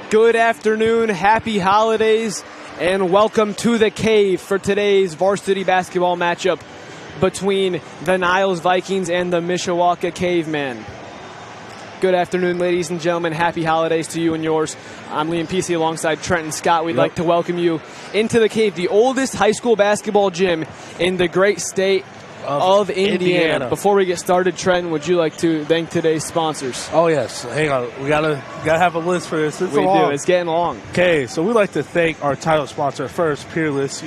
Good afternoon, happy holidays, and welcome to the Cave for today's varsity basketball matchup between the Niles Vikings and the Mishawaka Cavemen. Good afternoon, ladies and gentlemen. Happy holidays to you and yours. I'm Liam Pesey alongside Trenton Scott. We'd like to welcome you into the Cave, the oldest high school basketball gym in the great state of Indiana. Before we get started, Trenton, would you like to thank today's sponsors? Oh, yes. Hang on. We gotta have a list for this. We do. It's getting long. Okay, so we'd like to thank our title sponsor first, Peerless.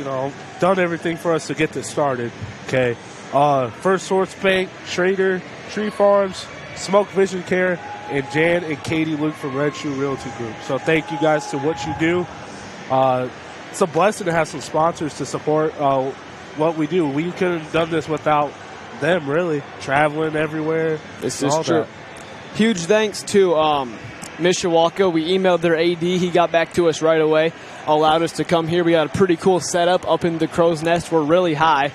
Done everything for us to get this started. Okay. First Source Bank, Schrader, Tree Farms, Smoke Vision Care, and Jan and Katie Luke from Red Shoe Realty Group. So thank you guys to what you do. It's a blessing to have some sponsors to support what we do. We couldn't have done this without them, really. Traveling everywhere. This is true. Huge thanks to Mishawaka. We emailed their AD. He got back to us right away, allowed us to come here. We got a pretty cool setup up in the Crow's Nest. We're really high.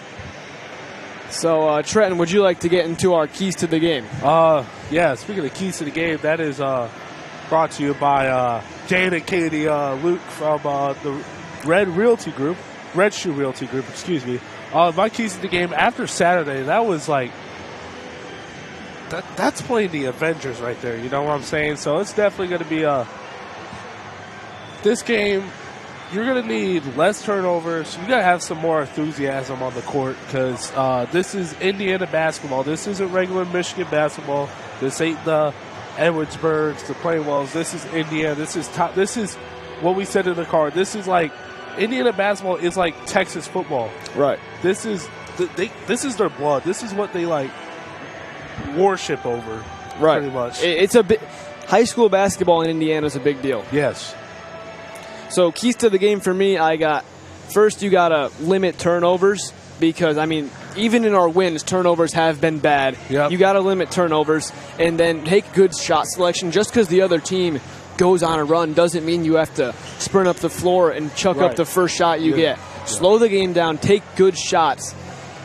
So, Trenton, would you like to get into our keys to the game? Yeah, speaking of keys to the game, that is brought to you by Jane and Katie Luke from the Red Shoe Realty Group, excuse me. My keys to the game after Saturday, that was like, that's playing the Avengers right there, you know what I'm saying? So it's definitely going to be this game, you're going to need less turnovers. You got to have some more enthusiasm on the court because this is Indiana basketball. This isn't regular Michigan basketball. This ain't the Edwardsburgs, the Plainwells. This is Indiana. This is top. This is what we said in the car. This is like Indiana basketball is like Texas football. Right. This is this is their blood. This is what they like worship over. Right. Pretty much. It's a bit. High school basketball in Indiana is a big deal. Yes. So keys to the game for me, I got first you got to limit turnovers because, I mean, even in our wins, turnovers have been bad. Yep. You got to limit turnovers and then take good shot selection. Just because the other team goes on a run doesn't mean you have to sprint up the floor and chuck up the first shot you get. Slow the game down, take good shots.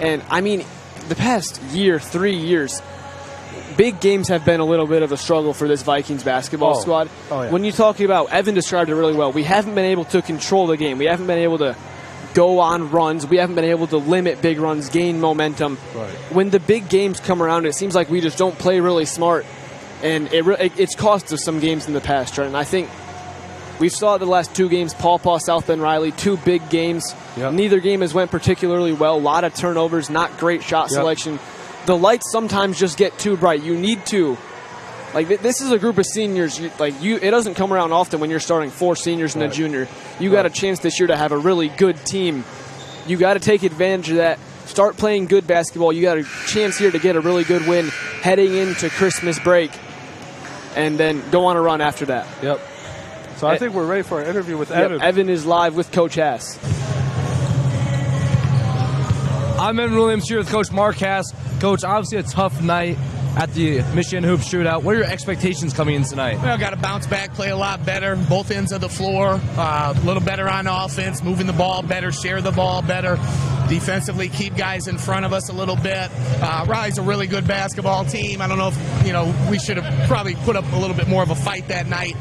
And, I mean, the past year, 3 years, big games have been a little bit of a struggle for this Vikings basketball squad. Oh, yeah. When you talk about, Evan described it really well, we haven't been able to control the game. We haven't been able to go on runs. We haven't been able to limit big runs, gain momentum. Right. When the big games come around, it seems like we just don't play really smart. And it's cost us some games in the past, Trent. And I think we saw the last two games, Paw Paw, South Bend, Riley, two big games. Yep. Neither game has went particularly well. A lot of turnovers, not great shot selection. The lights sometimes just get too bright. You need to, like, this is a group of seniors. It doesn't come around often when you're starting 4 seniors and a junior. You got a chance this year to have a really good team. You got to take advantage of that. Start playing good basketball. You got a chance here to get a really good win heading into Christmas break, and then go on a run after that. Yep. So I think we're ready for an interview with Evan. Yep, Evan is live with Coach Hass. I'm Evan Williams here with Coach Mark Hass. Coach, obviously a tough night at the Michiana Hoops shootout. What are your expectations coming in tonight? Well, got to bounce back, play a lot better, both ends of the floor, a little better on offense, moving the ball better, share the ball better, defensively keep guys in front of us a little bit. Riley's a really good basketball team. I don't know if, we should have probably put up a little bit more of a fight that night.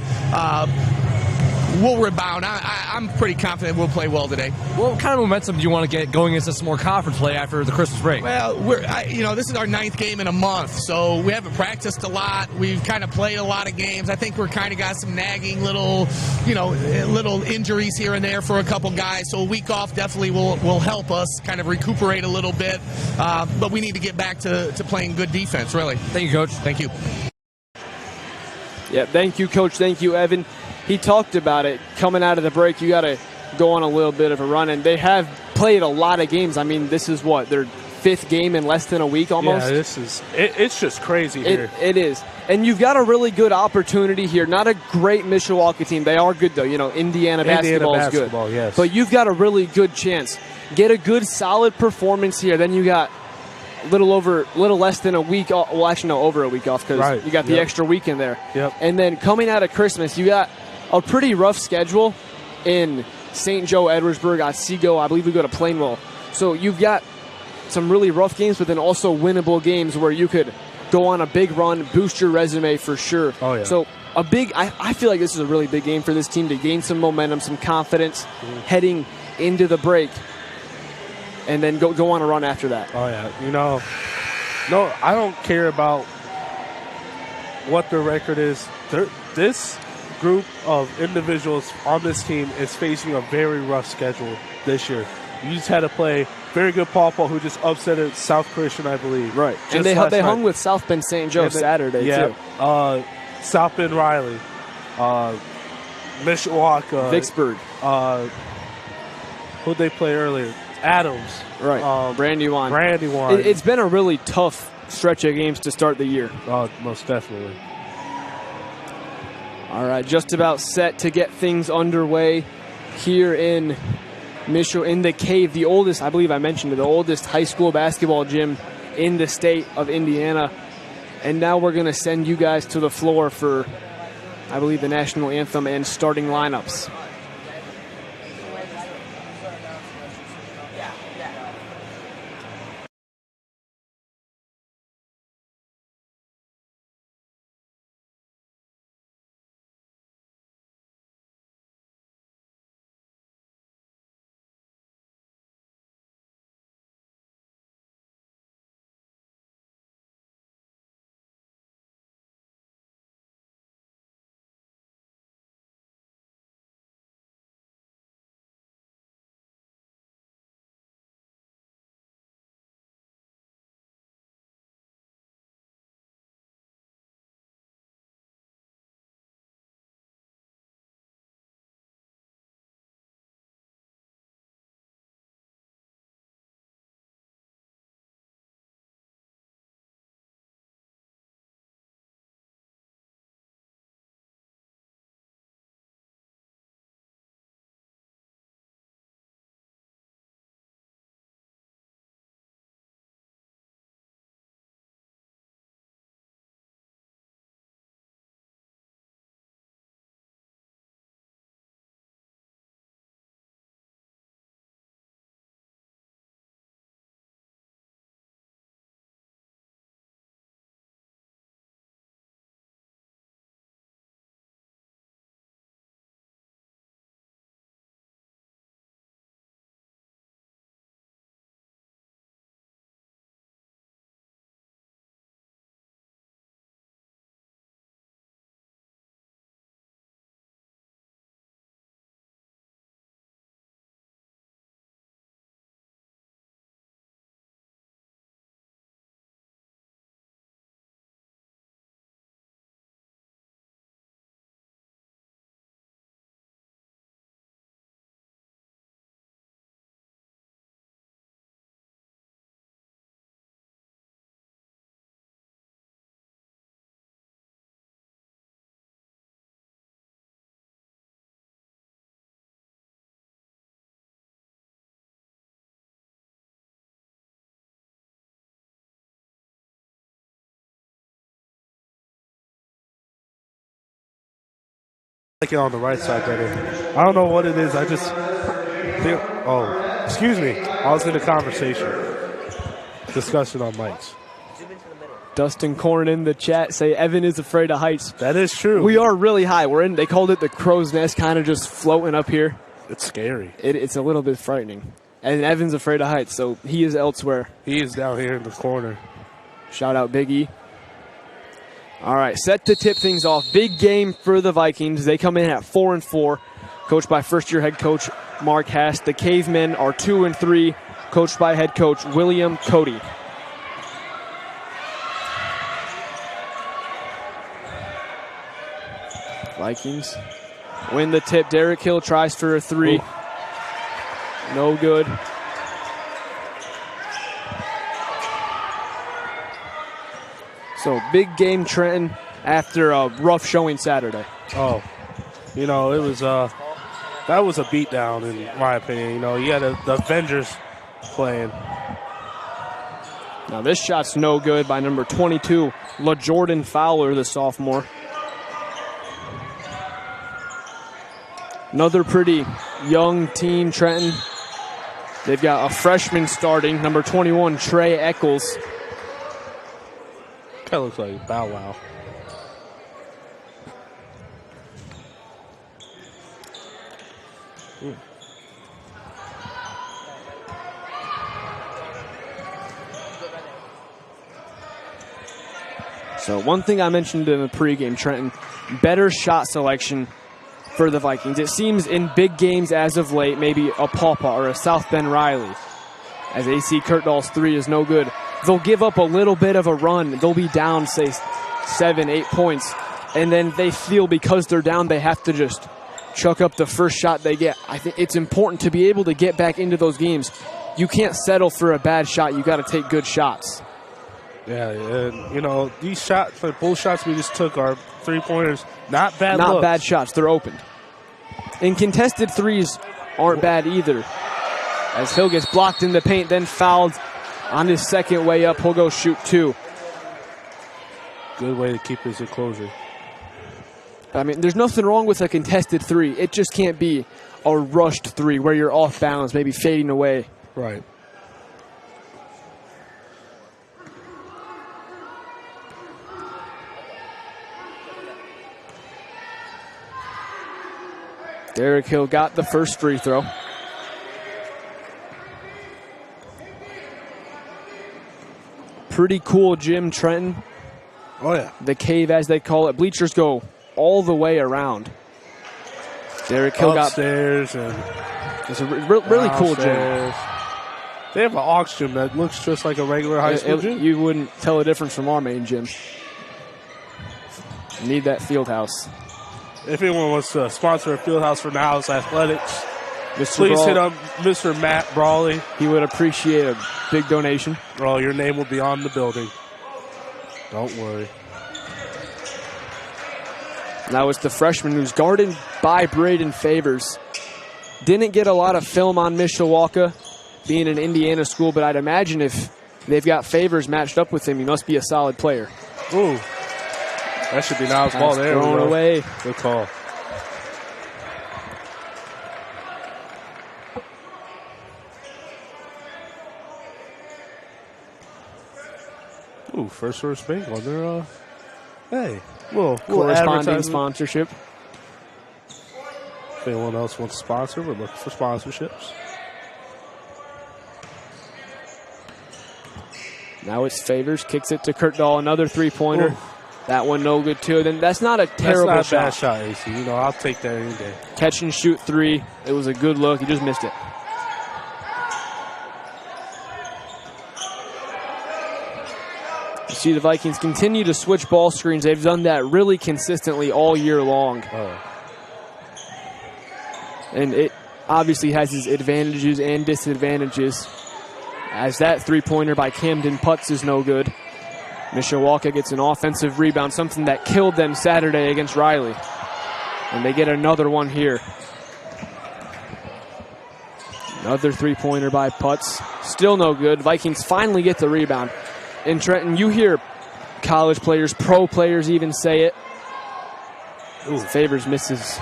We'll rebound. I'm pretty confident we'll play well today. What kind of momentum do you want to get going into some more conference play after the Christmas break? Well, this is our 9th game in a month, so we haven't practiced a lot. We've kind of played a lot of games. I think we're kind of got some nagging little injuries here and there for a couple guys. So a week off definitely will help us kind of recuperate a little bit. But we need to get back to playing good defense, really. Thank you, Coach. Thank you. Yeah, thank you, Coach. Thank you, Evan. He talked about it. Coming out of the break, you got to go on a little bit of a run. And they have played a lot of games. I mean, this is their 5th game in less than a week almost? Yeah, it's just crazy here. It is. And you've got a really good opportunity here. Not a great Mishawaka team. They are good, though. Indiana basketball is good. Yes. But you've got a really good chance. Get a good, solid performance here. Then you got little less than a week off. Well, actually, no, over a week off because you got the extra week in there. Yep. And then coming out of Christmas, you got a pretty rough schedule in St. Joe, Edwardsburg, Otsego. I believe we go to Plainwell. So you've got some really rough games, but then also winnable games where you could go on a big run, boost your resume for sure. Oh, yeah. So I feel like this is a really big game for this team to gain some momentum, some confidence heading into the break, and then go on a run after that. Oh, yeah. No, I don't care about what their record is. This group of individuals on this team is facing a very rough schedule this year. You just had to play very good Paw, who just upset South Christian, I believe. Right. And they hung with South Bend St. Joe Saturday, too. South Bend Riley, Mishawaka, Vicksburg. Who'd they play earlier? Adams. Right. Brandywine. It's been a really tough stretch of games to start the year. Most definitely. All right, just about set to get things underway here in the Cave, the oldest, I believe I mentioned it, the oldest high school basketball gym in the state of Indiana. And now we're going to send you guys to the floor for, I believe, the national anthem and starting lineups. Like it on the right side better. I don't know what it is. I just think. Oh, excuse me. I was in a discussion on mics. Dustin Korn in the chat say Evan is afraid of heights. That is true. We are really high. They called it the crow's nest, kind of just floating up here. It's scary. It's a little bit frightening. And Evan's afraid of heights, so he is elsewhere. He is down here in the corner. Shout out Big E. All right, set to tip things off. Big game for the Vikings. They come in at 4-4, coached by first-year head coach Mark Hass. The Cavemen are 2-3, coached by head coach William Cody. Vikings win the tip. Derek Hill tries for a three. Ooh. No good. So big game, Trenton, after a rough showing Saturday. Oh, it was that was a beatdown in my opinion. You had the Avengers playing. Now this shot's no good by number 22, LaJordan Fowler, the sophomore. Another pretty young team, Trenton. They've got a freshman starting, number 21, Trey Eccles. That looks like Bow Wow. So one thing I mentioned in the pregame, Trenton, better shot selection for the Vikings. It seems in big games as of late, maybe a Pawpaw or a South Bend Riley, as AC Kurtdahl's three is no good, they'll give up a little bit of a run. They'll be down, say, 7, 8 points, and then they feel because they're down they have to just chuck up the first shot they get. I think it's important to be able to get back into those games. You can't settle for a bad shot. You got to take good shots. Yeah, and, you know, these shots, like both shots we just took are three-pointers, not bad Not looks. bad shots. They're open. And contested threes aren't bad either. As Hill gets blocked in the paint, then fouled on his second way up. He'll go shoot 2. Good way to keep his enclosure. I mean, there's nothing wrong with a contested three. It just can't be a rushed three where you're off balance, maybe fading away. Right. Derek Hill got the first free throw. Pretty cool gym, Trenton. Oh, yeah. The Cave, as they call it. Bleachers go all the way around. Derek Hill Upstairs and it's a really cool gym. downstairs. They have an aux gym that looks just like a regular high school gym. You wouldn't tell the difference from our main gym. Need that field house. If anyone wants to sponsor a field house for Niles Athletics, Mr. please Brawl, hit up Mr. Matt Brawley. he would appreciate a big donation. Oh, your name will be on the building. Don't worry. Now it's the freshman who's guarded by Braden Favors. Didn't get a lot of film on Mishawaka, being an Indiana school, but I'd imagine if they've got Favors matched up with him, he must be a solid player. Ooh. That should be Niles' ball there. Thrown away. Good call. Ooh, first source bank on their, hey, little Corresponding advertisement. sponsorship. If anyone else wants to sponsor, we're looking for sponsorships. Now it's Favors, kicks it to Kurtdahl, another three-pointer. Ooh. That one no good too. Then that's not a terrible That's not a shot. bad shot, AC. You know, I'll take that any day. Catch and shoot 3. It was a good look. He just missed it. You see the Vikings continue to switch ball screens. They've done that really consistently all year long. Oh. And it obviously has its advantages and disadvantages, as that three-pointer by Camden Putz is no good. Mishawaka gets an offensive rebound, something that killed them Saturday against Riley. And they get another one here. Another three-pointer by Putz. Still no good. Vikings finally get the rebound. And Trenton, you hear college players, pro players even say it. Ooh, Favors misses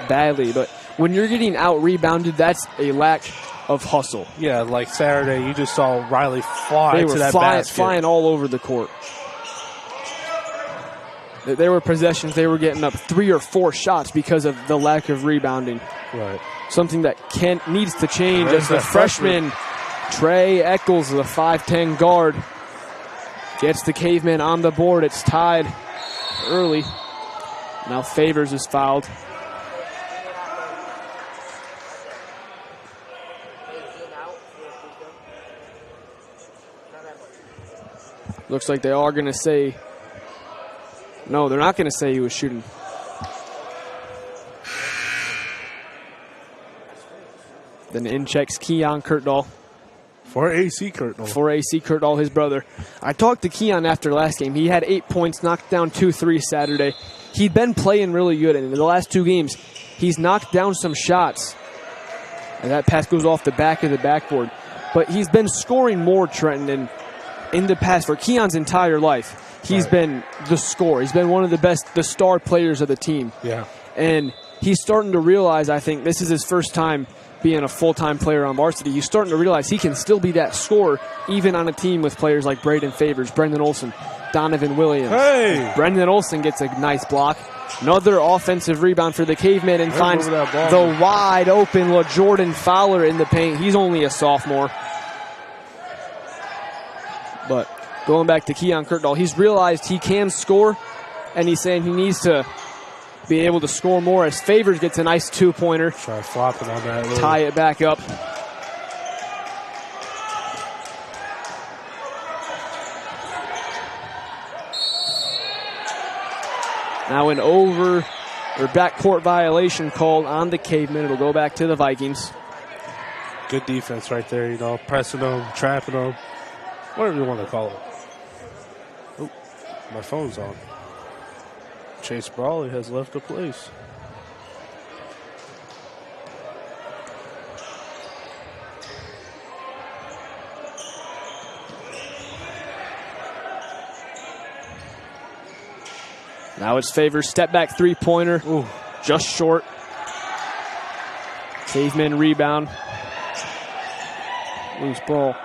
badly, but when you're getting out-rebounded, that's a lack of hustle. Yeah, like Saturday, you just saw Riley fly They to were that basket. flying all over the court. There were possessions, they were getting up 3 or 4 shots because of the lack of rebounding. Right. Something that needs to change There's as the that freshman, Trey Eccles, the 5'10 guard, gets the Cavemen on the board. It's tied early. Now Favors is fouled. Looks like they are going to say, no, they're not going to say he was shooting. Then in checks Keon Kurtdahl. For AC Kurtdahl. For AC Kurtdahl, his brother. I talked to Keon after last game. He had 8 points, knocked down 2 threes Saturday. He'd been playing really good, and in the last 2 games, he's knocked down some shots. And that pass goes off the back of the backboard. But he's been scoring more, Trenton, and in the past, for Keon's entire life, he's been the scorer. He's been one of the star players of the team. Yeah. And he's starting to realize, I think, this is his first time being a full-time player on varsity. He's starting to realize he can still be that scorer, even on a team with players like Braden Favors, Brendan Olson, Donovan Williams. Hey! Brendan Olson gets a nice block. Another offensive rebound for the Cavemen and finds the wide open LaJordan Fowler in the paint. He's only a sophomore. But going back to Keon Kirkdahl, he's realized he can score, and he's saying he needs to be able to score more as Favors gets a nice two-pointer. Try flopping on that. Tie it back up. Now an backcourt violation called on the Cavemen. It'll go back to the Vikings. Good defense right there, you know, pressing them, trapping them, whatever you want to call it. Oh, my phone's on. Chase Brawley has left the place. Now it's Favors step back three-pointer. Ooh, just short. Cavemen rebound. Loose ball.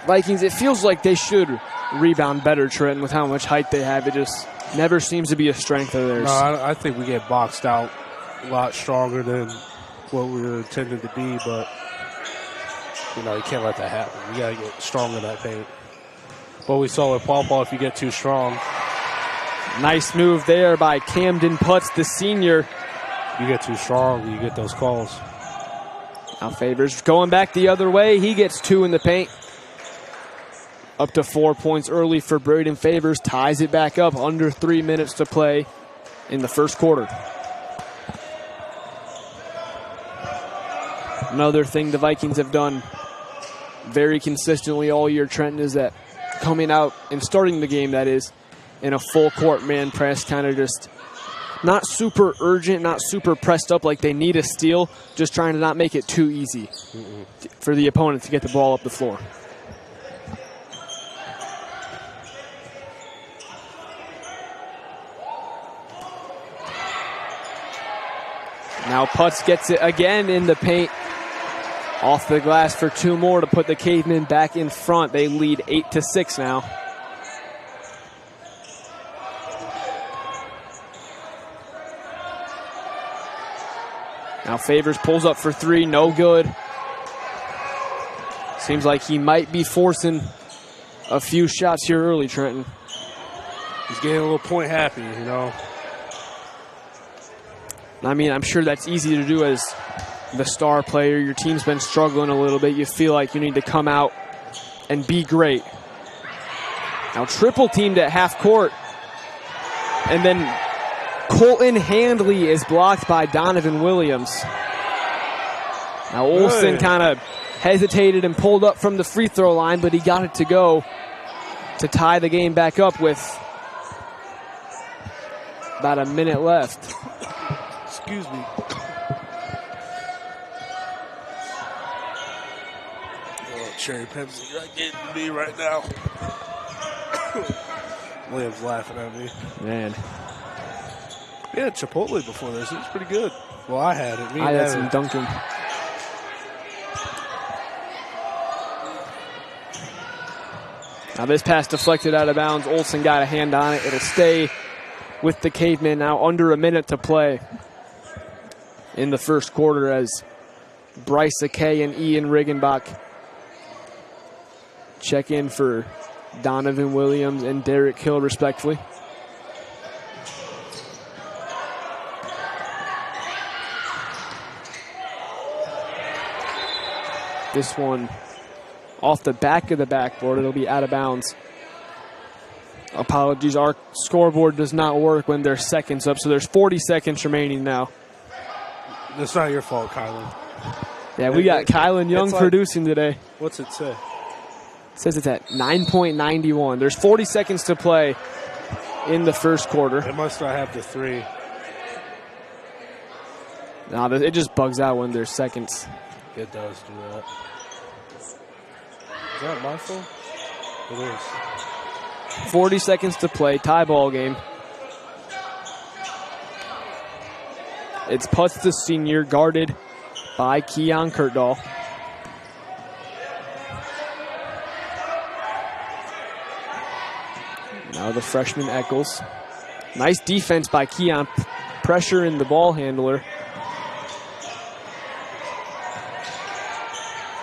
Vikings, it feels like they should rebound better, Trenton, with how much height they have. It just never seems to be a strength of theirs. No, I think we get boxed out a lot stronger than what we were intended to be, but, you know, you can't let that happen. You got to get strong in that paint. But we saw with Paw Paw, if you get too strong. Nice move there by Camden Putz, the senior. You get too strong, you get those calls. Now Favors going back the other way. He gets two in the paint. Up to 4 points early for Braden Favors. Ties it back up. Under 3 minutes to play in the first quarter. Another thing the Vikings have done very consistently all year, Trenton, is that coming out and starting the game, that is, in a full court man press, kind of just not super urgent, not super pressed up like they need a steal, just trying to not make it too easy for the opponent to get the ball up the floor. Now Putz gets it again in the paint. Off the glass for two more to put the Cavemen back in front. They lead 8-6 now. Now Favors pulls up for three, no good. Seems like he might be forcing a few shots here early, Trenton. He's getting a little point happy, you know. I mean, I'm sure that's easy to do as the star player. Your team's been struggling a little bit. You feel like you need to come out and be great. Now triple teamed at half court. And then Colton Handley is blocked by Donovan Williams. Now Olsen kind of hesitated and pulled up from the free throw line, but he got it to go to tie the game back up with about a minute left. Excuse me. Oh, cherry Pepsi, you're not getting me right now. William's laughing at me. Man. We had Chipotle before this. It was pretty good. Well, I had it. I had some Dunkin'. Now this pass deflected out of bounds. Olsen got a hand on it. It'll stay with the Cavemen. Now under a minute to play in the first quarter as Bryce Akay and Ian Riggenbach check in for Donovan Williams and Derek Hill, respectively. This one off the back of the backboard. It'll be out of bounds. Apologies, our scoreboard does not work when there's seconds up, so there's 40 seconds remaining now. That's not your fault, Kylan. Yeah, we got Kylan Young producing today. What's it say? It says it's at 9.91. There's 40 seconds to play in the first quarter. It must not have the three. No, it just bugs out when there's seconds. It does do that. Is that my phone? It is. 40 seconds to play, tie ball game. It's Putz the senior, guarded by Keon Kirkdahl. Now the freshman Eccles. Nice defense by Keon, pressure in the ball handler.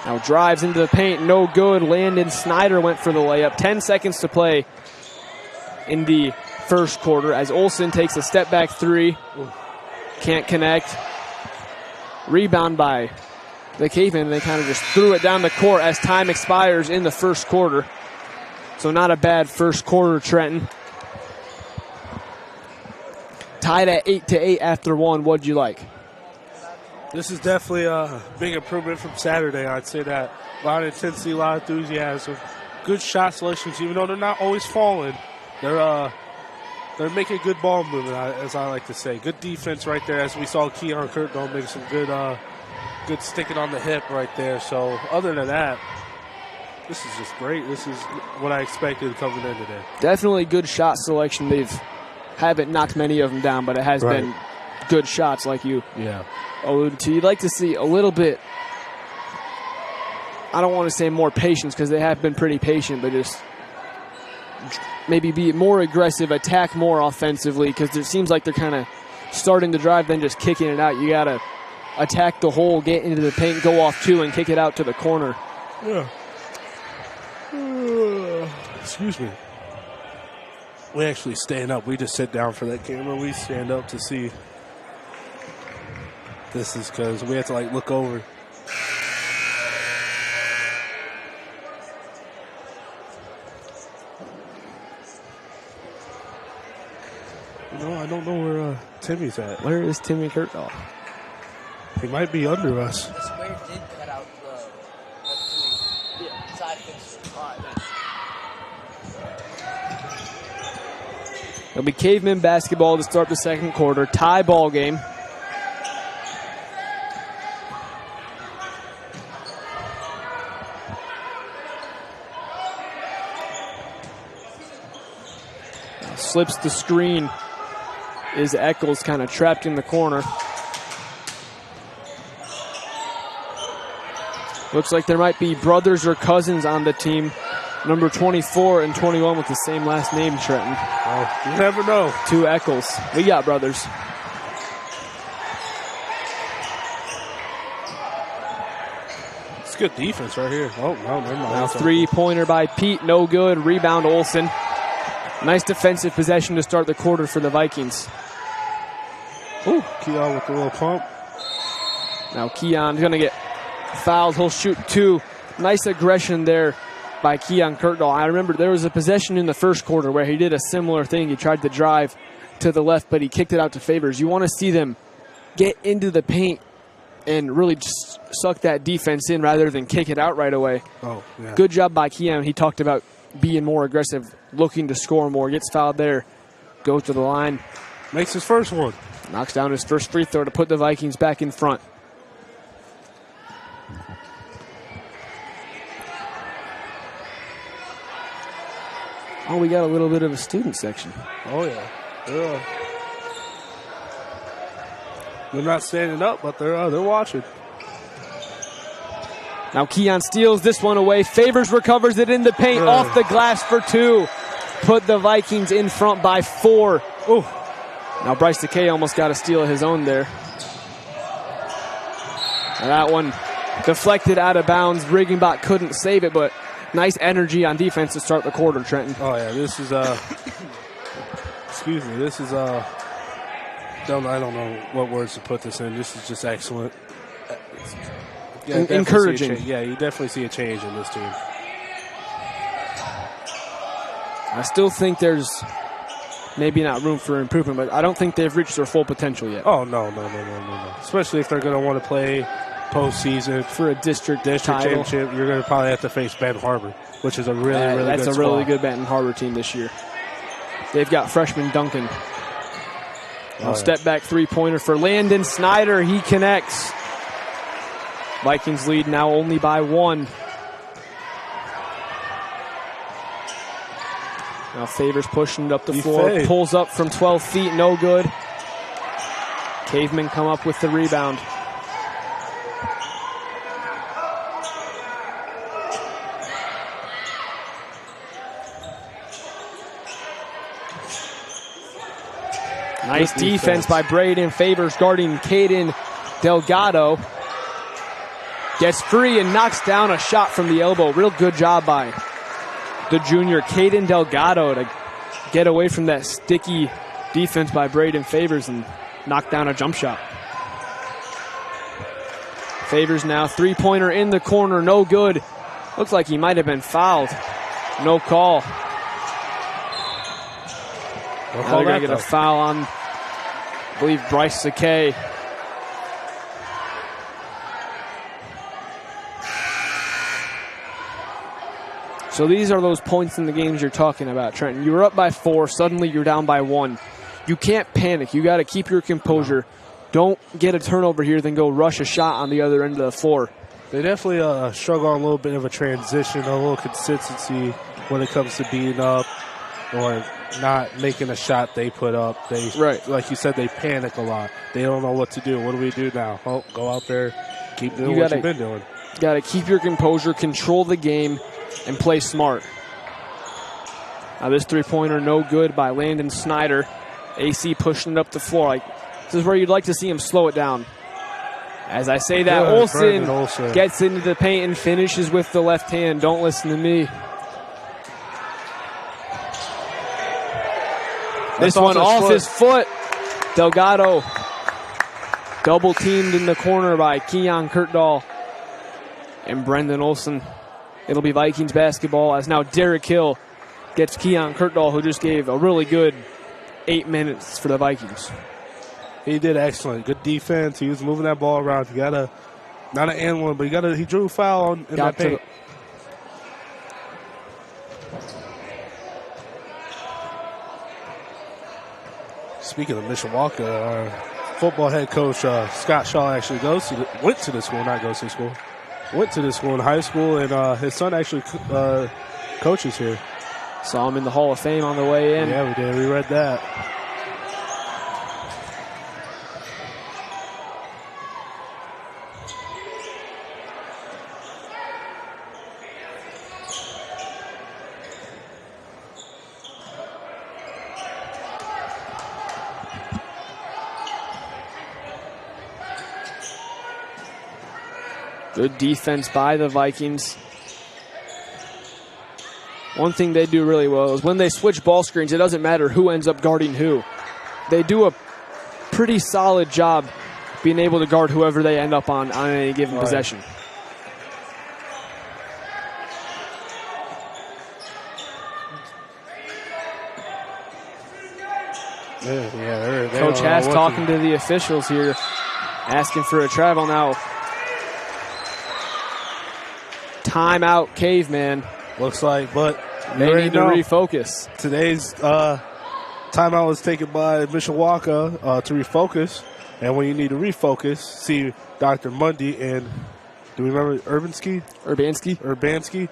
Now drives into the paint, no good. Landon Snyder went for the layup. 10 seconds to play in the first quarter as Olsen takes a step back three. Can't connect. Rebound by the Cavemen. They kind of just threw it down the court as time expires in the first quarter. So not a bad first quarter, Trenton. Tied at 8-8 after one. What'd you like? This is definitely a big improvement from Saturday. I'd say that. A lot of intensity, a lot of enthusiasm. Good shot selections, even though they're not always falling. They're making good ball movement, as I like to say. Good defense right there, as we saw Keon Kirkdale make some good sticking on the hip right there. So other than that, this is just great. This is what I expected coming in today. Definitely good shot selection. Haven't knocked many of them down, but it has been good shots like you alluded to. You'd like to see a little bit, I don't want to say more patience because they have been pretty patient, but just maybe be more aggressive, attack more offensively, because it seems like they're kind of starting to drive, then just kicking it out. You got to attack the hole, get into the paint, go off two, and kick it out to the corner. Yeah. Excuse me. We actually stand up. We just sit down for that camera. We stand up to see. This is because we have to look over. I don't know where Timmy's at. Where is Timmy Kirkdale? He might be under us. Square did cut out the side fixture. It'll be Cavemen basketball to start the second quarter. Tie ball game. Slips the screen. Is Eccles kind of trapped in the corner. Looks like there might be brothers or cousins on the team. Number 24 and 21 with the same last name, Trenton. Oh, you never know. 2 Eccles. We got brothers. It's good defense right here. Oh, no, never mind. Now three-pointer by Pete, no good. Rebound Olsen. Nice defensive possession to start the quarter for the Vikings. Ooh, Keon with a little pump. Now Keon's going to get fouled. He'll shoot 2. Nice aggression there by Keon Kirkdale. I remember there was a possession in the first quarter where he did a similar thing. He tried to drive to the left, but he kicked it out to Favors. You want to see them get into the paint and really just suck that defense in rather than kick it out right away. Oh, yeah. Good job by Keon. He talked about being more aggressive, looking to score more. Gets fouled there. Goes to the line. Makes his first one. Knocks down his first free throw to put the Vikings back in front. Oh, we got a little bit of a student section. Oh, yeah. They're not standing up, but they're watching. Now Keon steals this one away. Favors recovers it in the paint. Off the glass for 2. Put the Vikings in front by 4. Ooh. Now Bryce Decay almost got a steal of his own there. And that one deflected out of bounds. Riggenbach couldn't save it, but nice energy on defense to start the quarter, Trenton. Oh, yeah, this is, excuse me, this is, I don't know what words to put this in. This is just excellent. Yeah, encouraging. Yeah, you definitely see a change in this team. I still think there's maybe not room for improvement, but I don't think they've reached their full potential yet. Oh, no. Especially if they're going to want to play postseason for a district title. Championship. You're going to probably have to face Benton Harbor, which is a really good That's a squad. really good Benton Harbor team this year. They've got freshman Duncan. Step back three-pointer for Landon Snyder. He connects. Vikings lead now only by 1. Now Favors pushing it up the floor. Pulls up from 12 feet. No good. Cavemen come up with the rebound. Nice defense by Braden Favors guarding Caden Delgado. Gets free and knocks down a shot from the elbow. Real good job by the junior Caden Delgado to get away from that sticky defense by Braden Favors and knock down a jump shot. Favors now, three-pointer in the corner, no good. Looks like he might have been fouled. No call. Now they're going to get a foul on, I believe, Bryce Sakay. So these are those points in the games you're talking about, Trenton. You were up by 4, suddenly you're down by 1. You can't panic. You got to keep your composure. Don't get a turnover here, then go rush a shot on the other end of the floor. They definitely struggle on a little bit of a transition, a little consistency when it comes to being up or not making a shot they put up. Right. Like you said, they panic a lot. They don't know what to do. What do we do now? Oh, go out there, keep doing what you've been doing. You got to keep your composure, control the game, and play smart. Now this three-pointer no good by Landon Snyder. AC pushing it up the floor. This is where you'd like to see him slow it down. As I say that, Olsen gets into the paint and finishes with the left hand. Don't listen to me. This one off his foot. Delgado double teamed in the corner by Keon Kurtdahl and Brendan Olsen. It'll be Vikings basketball as now Derek Hill gets Keon Kurtdahl, who just gave a really good 8 minutes for the Vikings. He did excellent. Good defense. He was moving that ball around. You gotta, not an and one, but he drew a foul in that paint. Speaking of Mishawaka, our football head coach Scott Shaw actually went to this school in high school, and his son actually coaches here. Saw him in the Hall of Fame on the way in. Yeah, we did. We read that. Good defense by the Vikings. One thing they do really well is when they switch ball screens, it doesn't matter who ends up guarding who. They do a pretty solid job being able to guard whoever they end up on any given possession. Coach Hass talking to the officials here, asking for a travel now. Timeout, Caveman. Looks like, but they need to refocus. Today's timeout was taken by Mishawaka to refocus. And when you need to refocus, see Dr. Mundy and, do we remember Urbanski?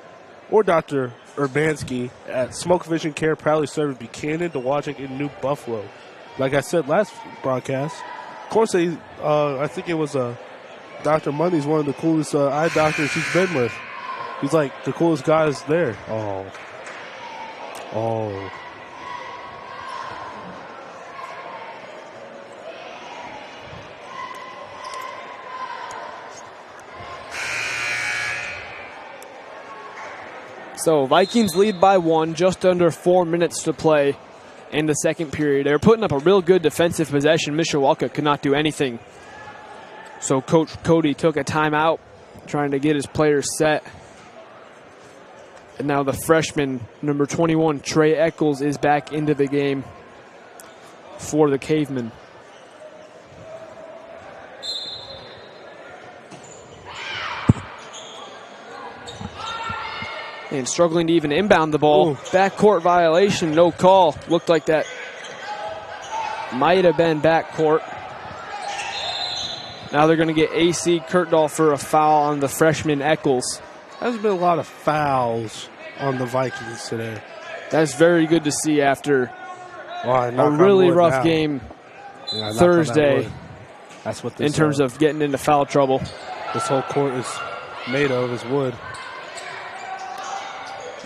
Or Dr. Urbanski at Smoke Vision Care, proudly serving Buchanan, Dowagiac, and New Buffalo. Like I said last broadcast, of course, I think it was Dr. Mundy's one of the coolest eye doctors he's been with. He's like the coolest guys there. Oh. So Vikings lead by 1, just under 4 minutes to play in the second period. They were putting up a real good defensive possession. Mishawaka could not do anything. So Coach Cody took a timeout, trying to get his players set. And now the freshman, number 21, Trey Eccles, is back into the game for the Cavemen. And struggling to even inbound the ball. Backcourt violation, no call. Looked like that might have been backcourt. Now they're going to get AC Kurtdahl for a foul on the freshman Eccles. There's been a lot of fouls on the Vikings today. That's very good to see after a really rough game Thursday. That's what in terms of getting into foul trouble. This whole court is made of is wood.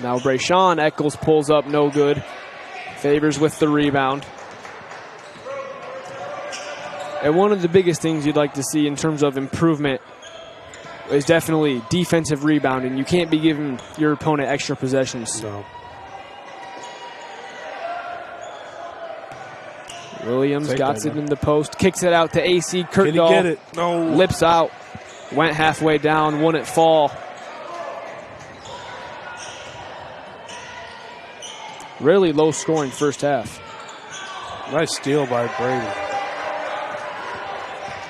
Now Brayshawn Eccles pulls up, no good. Favors with the rebound. And one of the biggest things you'd like to see in terms of improvement is definitely defensive rebounding. You can't be giving your opponent extra possessions. No. Williams got it in the post, kicks it out to AC Kurtdahl. Can he get it? No. Lips out, went halfway down, wouldn't fall. Really low scoring first half. Nice steal by Brady.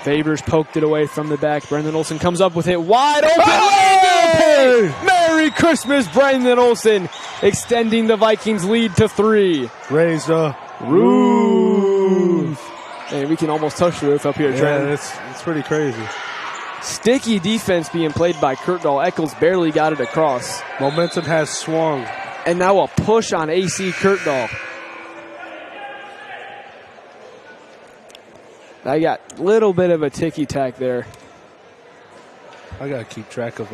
Favors poked it away from the back. Brendan Olsen comes up with it wide open. Hey! Merry Christmas, Brendan Olsen, extending the Vikings lead to 3. Raise the roof. Hey, we can almost touch the roof up here, Trent. Yeah, it's pretty crazy. Sticky defense being played by Kurtdahl. Eccles barely got it across. Momentum has swung. And now a push on AC Kurtdahl. I got a little bit of a ticky-tack there. I got to keep track of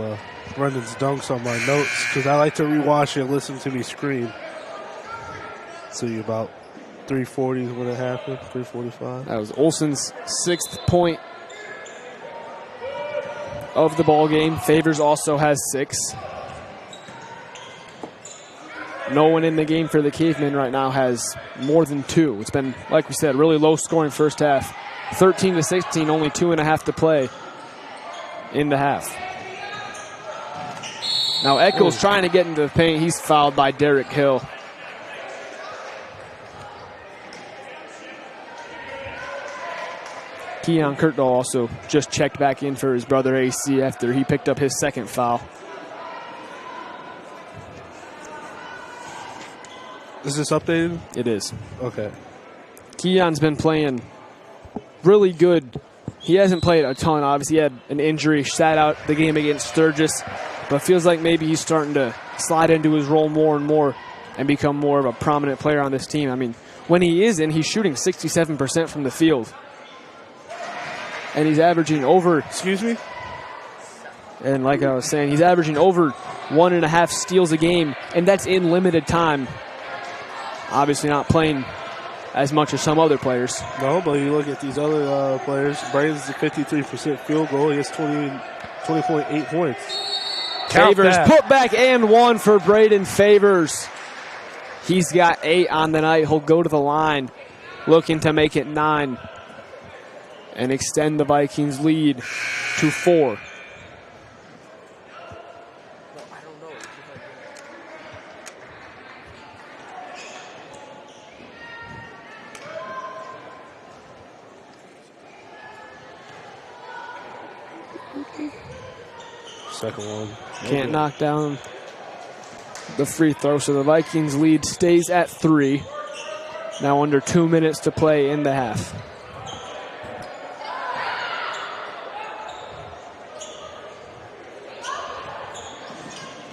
Brendan's dunks on my notes because I like to rewatch it and listen to me scream. See about 3:40 is when it happened, 3:45. That was Olsen's 6th point of the ball game. Favors also has 6. No one in the game for the Cavemen right now has more than 2. It's been, like we said, really low scoring first half. 13-16, only 2.5 to play in the half. Now Eccles trying to get into the paint. He's fouled by Derek Hill. Keon Kurtdahl also just checked back in for his brother AC after he picked up his 2nd foul. Is this updated? It is. Okay. Keon's been playing really good. He hasn't played a ton, obviously. He had an injury, sat out the game against Sturgis, but feels like maybe he's starting to slide into his role more and more and become more of a prominent player on this team. I mean, when he is in, he's shooting 67% from the field. And he's averaging over... Excuse me? And like I was saying, he's averaging over 1.5 steals a game, and that's in limited time. Obviously not playing as much as some other players. No, but you look at these other players. Braden's a 53% field goal. He has 20.8 points. Favors put back and 1 for Braden Favors. He's got 8 on the night. He'll go to the line, looking to make it 9 and extend the Vikings lead to 4. Second one. Can't knock down the free throw, so the Vikings lead stays at 3. Now under 2 minutes to play in the half.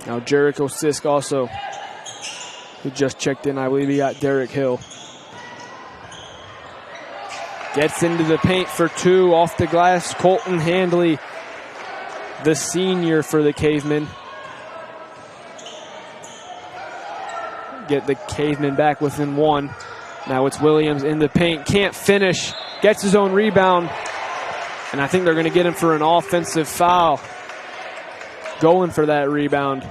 Now Jericho Sisk also, who just checked in. I believe he got Derek Hill. Gets into the paint for 2 off the glass. Colton Handley, the senior for the Cavemen. Get the Cavemen back within 1. Now it's Williams in the paint. Can't finish. Gets his own rebound. And I think they're going to get him for an offensive foul. Going for that rebound.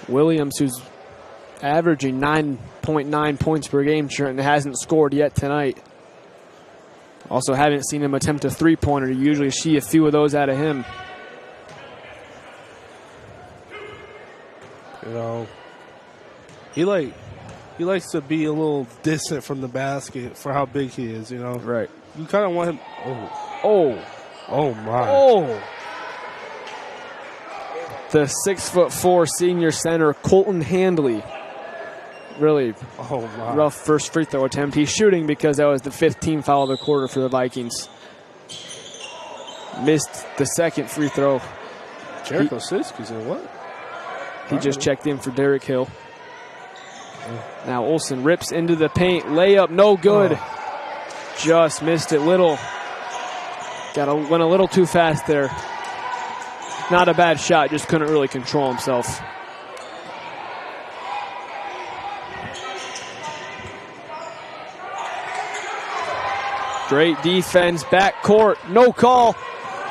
Williams, who's averaging 9.9 points per game, Trent, hasn't scored yet tonight. Also haven't seen him attempt a three-pointer. You usually see a few of those out of him. You know, he likes to be a little distant from the basket for how big he is, you know. Right. You kind of want him. Oh my. Oh. The 6'4" senior center, Colton Handley. Really rough first free throw attempt. He's shooting because that was the 5th team foul of the quarter for the Vikings. Missed the 2nd free throw. Jericho Sisk is in what? He just checked in for Derek Hill. Now Olsen rips into the paint. Layup, no good. Just missed it. Went a little too fast there. Not a bad shot, just couldn't really control himself. Great defense, back court, no call.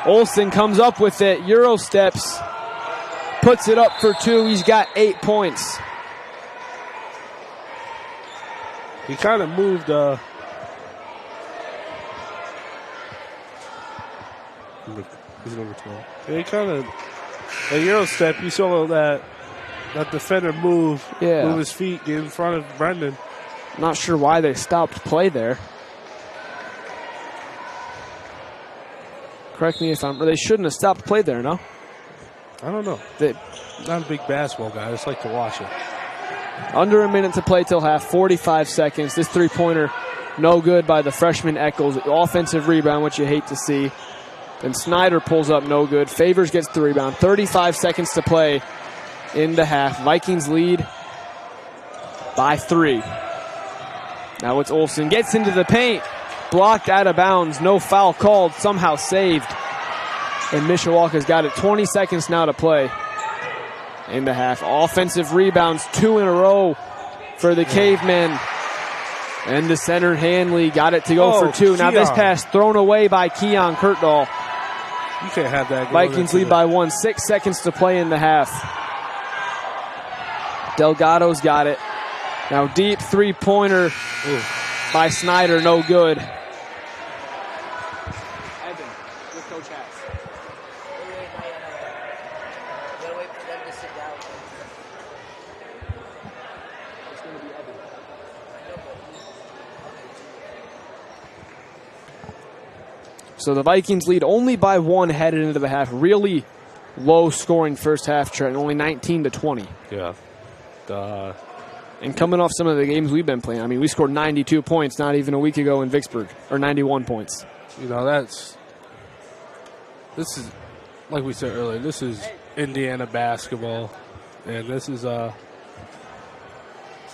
Olsen comes up with it, Euro steps, puts it up for 2. He's got 8 points. He kind of moved. He's number 12. Yeah, he kind of a Euro step. You saw that defender move his feet, get in front of Brendan. Not sure why they stopped play there. Correct me if I'm. They shouldn't have stopped play there, no? I don't know. Not a big basketball guy. I just like to watch it. Under a minute to play till half, 45 seconds. This three-pointer, no good by the freshman Eccles. Offensive rebound, which you hate to see. Then Snyder pulls up, no good. Favors gets the rebound. 35 seconds to play in the half. Vikings lead by 3. Now it's Olsen. Gets into the paint. Blocked out of bounds. No foul called. Somehow saved. And Mishawaka's got it. 20 seconds now to play in the half. Offensive rebounds, 2 in a row for the Cavemen. And the center Hanley got it to go for 2. Now this pass thrown away by Keon Kurtdahl. You can't have that. Vikings lead by 1. 6 seconds to play in the half. Delgado's got it. Now deep three-pointer by Snyder, no good. Evan, with Coach Hatch. Gotta wait for them to sit down. It's going to be Evan. So the Vikings lead only by 1 headed into the half. Really low-scoring first half, Trent, only 19-20. Yeah. And coming off some of the games we've been playing, I mean, we scored 92 points not even a week ago in Vicksburg, or 91 points. You know, this is, like we said earlier, this is Indiana basketball, and this isn't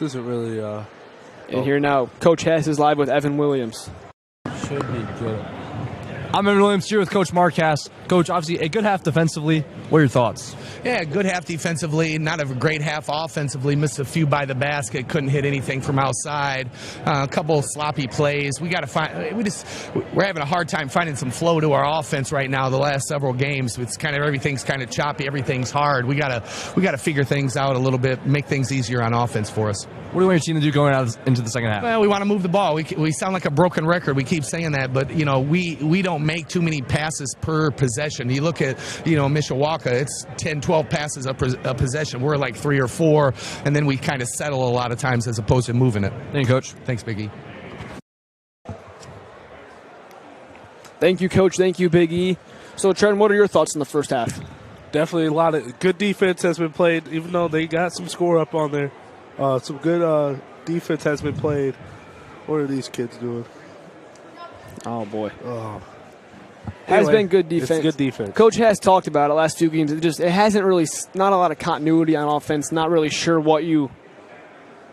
really. And here now, Coach Hess is live with Evan Williams. Should be good. I'm Evan Williams here with Coach Marcas. Coach, obviously a good half defensively. What are your thoughts? Yeah, good half defensively, not a great half offensively. Missed a few by the basket, couldn't hit anything from outside. A couple of sloppy plays. We got to find. We're having a hard time finding some flow to our offense right now. The last several games, it's kind of everything's kind of choppy. Everything's hard. We got to figure things out a little bit, make things easier on offense for us. What do you want your team to do going out into the second half? Well, we want to move the ball. We sound like a broken record. We keep saying that, but you know we don't make too many passes per possession. You look at Mishawaka, it's 10, 12 passes a possession. We're like 3 or 4, and then we kind of settle a lot of times as opposed to moving it. Thank you, Coach. Thanks, Big E. Thank you, Coach. Thank you, Big E. So, Trent, what are your thoughts in the first half? Definitely a lot of good defense has been played, even though they got some score up on there. Some good defense has been played. What are these kids doing? Oh, boy. Has been good defense. It's good defense. Coach has talked about it last few games. It hasn't really, not a lot of continuity on offense. Not really sure what you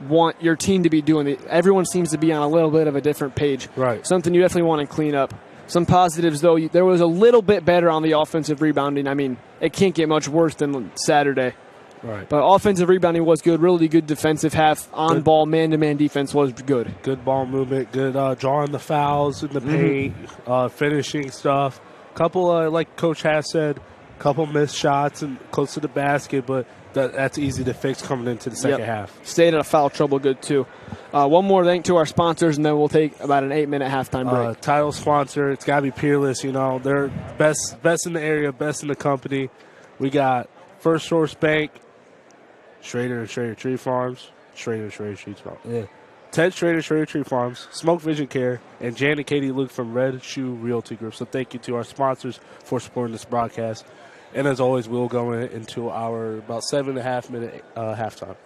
want your team to be doing. Everyone seems to be on a little bit of a different page. Right. Something you definitely want to clean up. Some positives, though. There was a little bit better on the offensive rebounding. I mean, it can't get much worse than Saturday. Right. But offensive rebounding was good. Really good defensive half. On-ball, man-to-man defense was good. Good ball movement. Good drawing the fouls in the paint. Finishing stuff. Couple, like Coach Hass said, couple missed shots and close to the basket, but that's easy to fix coming into the second half. Stayed out of foul trouble good, too. One more thank to our sponsors, and then we'll take about an 8-minute halftime break. Title sponsor, it's got to be Peerless. You know, they're best in the area, best in the company. We got First Source Bank, Schrader Tree Farms, Schrader Tree Farms. Yeah. Ted Schrader Tree Farms, Smoke Vision Care, and Jan and Katie Luke from Red Shoe Realty Group. So thank you to our sponsors for supporting this broadcast. And as always, we'll go into our about 7.5-minute halftime.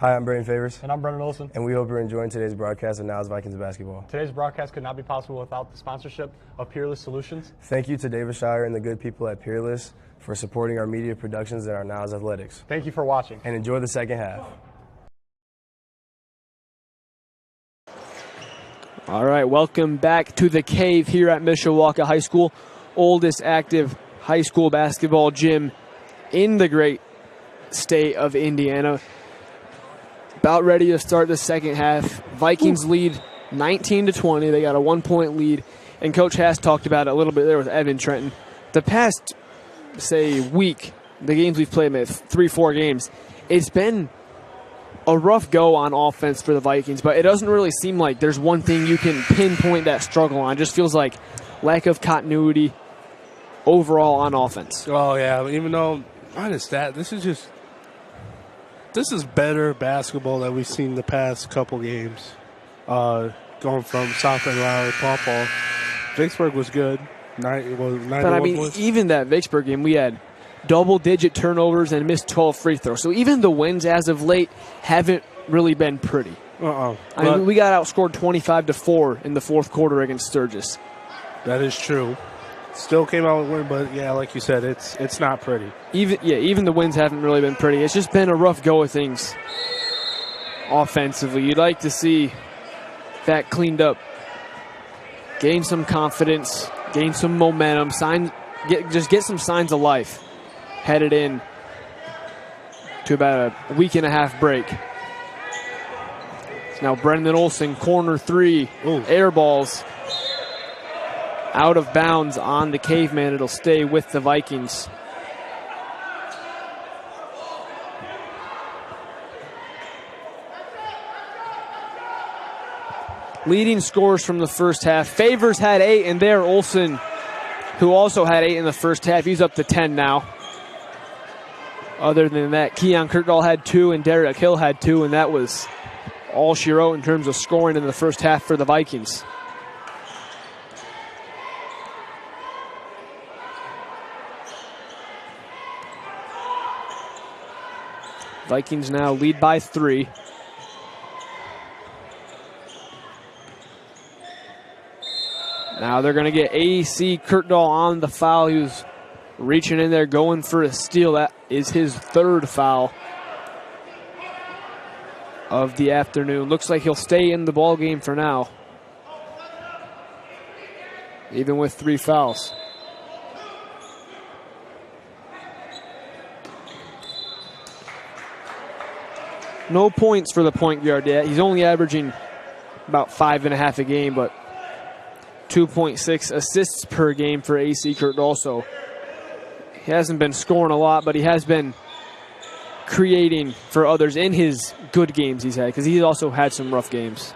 Hi, I'm Braden Favors. And I'm Brendan Olson. And we hope you're enjoying today's broadcast of Niles Vikings basketball. Today's broadcast could not be possible without the sponsorship of Peerless Solutions. Thank you to David Shire and the good people at Peerless for supporting our media productions and our Niles athletics. Thank you for watching. And enjoy the second half. All right, welcome back to the Cave here at Mishawaka High School, oldest active high school basketball gym in the great state of Indiana. About ready to start the second half. Vikings lead 19-20. They got a 1-point lead. And Coach Haas talked about it a little bit there with Evan Trenton. The past, say, week, the games we've played, 3-4 games, it's been a rough go on offense for the Vikings, but it doesn't really seem like there's one thing you can pinpoint that struggle on. It just feels like lack of continuity overall on offense. Oh, yeah, even though, minus that, this is better basketball that we've seen the past couple games. Going from South Carolina, Paul. Vicksburg was good. But I mean, even that Vicksburg game, we had double-digit turnovers and missed 12 free throws. So even the wins as of late haven't really been pretty. I mean, we got outscored 25-4 in the fourth quarter against Sturgis. That is true. Still came out with a win, but yeah, like you said, it's not pretty. Even the wins haven't really been pretty. It's just been a rough go of things offensively. You'd like to see that cleaned up, gain some confidence, gain some momentum, just get some signs of life headed in to about a week and a half break. Now Brendan Olson, corner three, air balls. Out of bounds on the Caveman. It'll stay with the Vikings. Leading scores from the first half. Favors had 8, and there Olson, who also had 8 in the first half, he's up to 10 now. Other than that, Keon Kirkdall had 2, and Derek Hill had 2, and that was all she wrote in terms of scoring in the first half for the Vikings. Vikings now lead by 3. Now they're going to get A.C. Kirkdall on the foul. He was reaching in there, going for a steal. That is his 3rd foul of the afternoon. Looks like he'll stay in the ball game for now, even with 3 fouls. No points for the point guard yet. He's only averaging about 5.5 a game, but 2.6 assists per game for A.C. Kirkdall. So he hasn't been scoring a lot, but he has been creating for others in his good games he's had, because he's also had some rough games.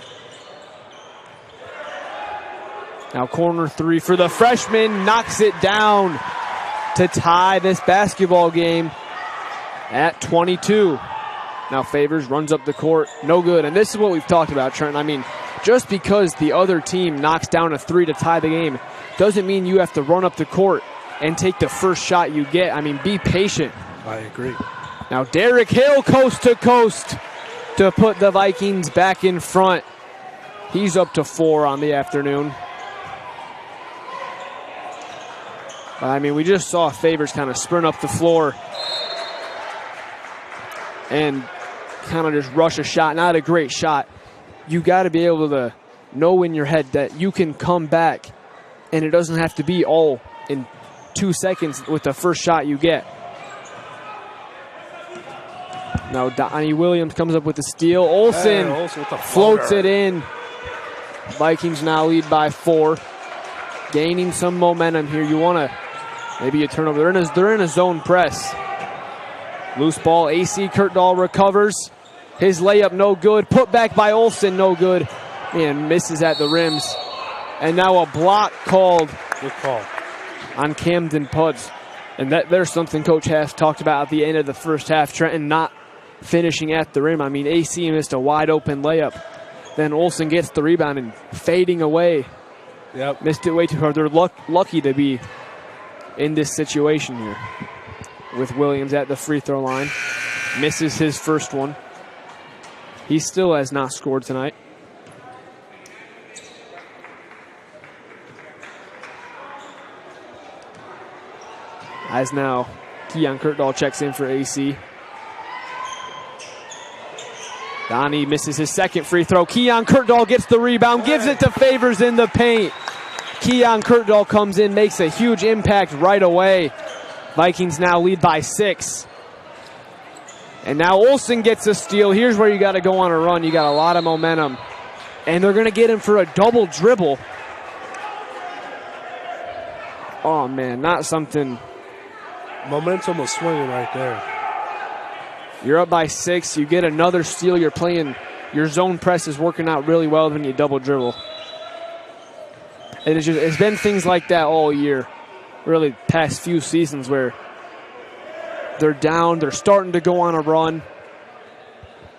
Now corner 3 for the freshman, knocks it down to tie this basketball game at 22. Now Favors runs up the court, no good. And this is what we've talked about, Trent. I mean, just because the other team knocks down a 3 to tie the game doesn't mean you have to run up the court and take the first shot you get. I mean, be patient. I agree. Now Derek Hill coast to coast to put the Vikings back in front. He's up to 4 on the afternoon. But I mean, we just saw Favors kind of sprint up the floor and kind of just rush a shot. Not a great shot. You got to be able to know in your head that you can come back, and it doesn't have to be all in 2 seconds with the first shot you get. Now Donnie Williams comes up with the steal. Olson with the floats it in. Vikings now lead by 4. Gaining some momentum here. You want to maybe a turnover. They're in a zone press. Loose ball. A.C. Kirkdall recovers. His layup no good. Put back by Olson no good. And misses at the rims. And now a block called. Good call. On Camden Puds. And there's something Coach Haas talked about at the end of the first half. Trenton not finishing at the rim. I mean, AC missed a wide open layup. Then Olson gets the rebound and fading away. Yep. Missed it way too hard. They're lucky to be in this situation here. With Williams at the free throw line. Misses his first one. He still has not scored tonight. As now, Keon Kurtdahl checks in for AC. Donnie misses his second free throw. Keon Kurtdahl gets the rebound, gives it to Favors in the paint. Keon Kurtdahl comes in, makes a huge impact right away. Vikings now lead by 6. And now Olsen gets a steal. Here's where you got to go on a run. You got a lot of momentum. And they're going to get him for a double dribble. Oh, man, not something. Momentum was swinging right there. You're up by 6. You get another steal. You're playing. Your zone press is working out really well when you double dribble. And it's been things like that all year. Really past few seasons where they're down, they're starting to go on a run,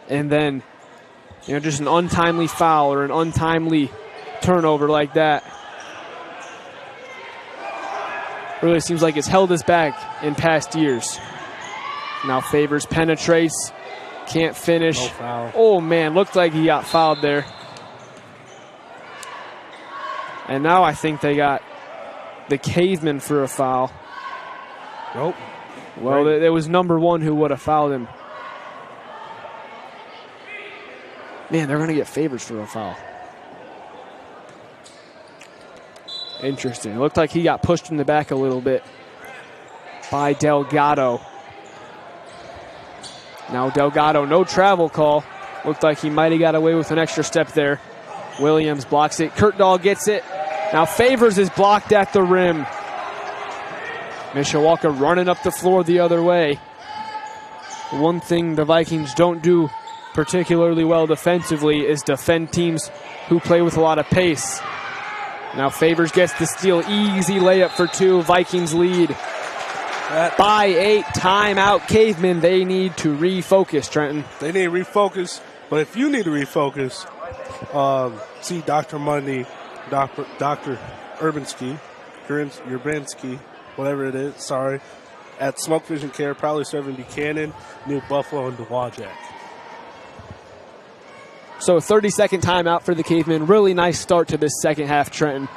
and then just an untimely foul or an untimely turnover like that really seems like it's held us back in past years. Now Favors penetrates, can't finish. No foul. Oh man, looked like he got fouled there. And now I think they got the Cavemen for a foul. Nope. Well, there was number 1 who would have fouled him. Man, they're going to get Favors for a foul. Interesting. It looked like he got pushed in the back a little bit by Delgado. Now Delgado, no travel call. Looked like he might have got away with an extra step there. Williams blocks it. Kurtdahl gets it. Now Favors is blocked at the rim. Mishawaka running up the floor the other way. One thing the Vikings don't do particularly well defensively is defend teams who play with a lot of pace. Now Favors gets the steal. Easy layup for 2. Vikings lead by 8. Timeout Cavemen. They need to refocus, Trenton. They need to refocus. But if you need to refocus, see Dr. Monday, Dr. Urbanski, Urbanski, whatever it is, sorry, at Smoke Vision Care, probably serving Buchanan, New Buffalo, and Dowagiac. So a 30-second timeout for the Cavemen. Really nice start to this second half, Trenton.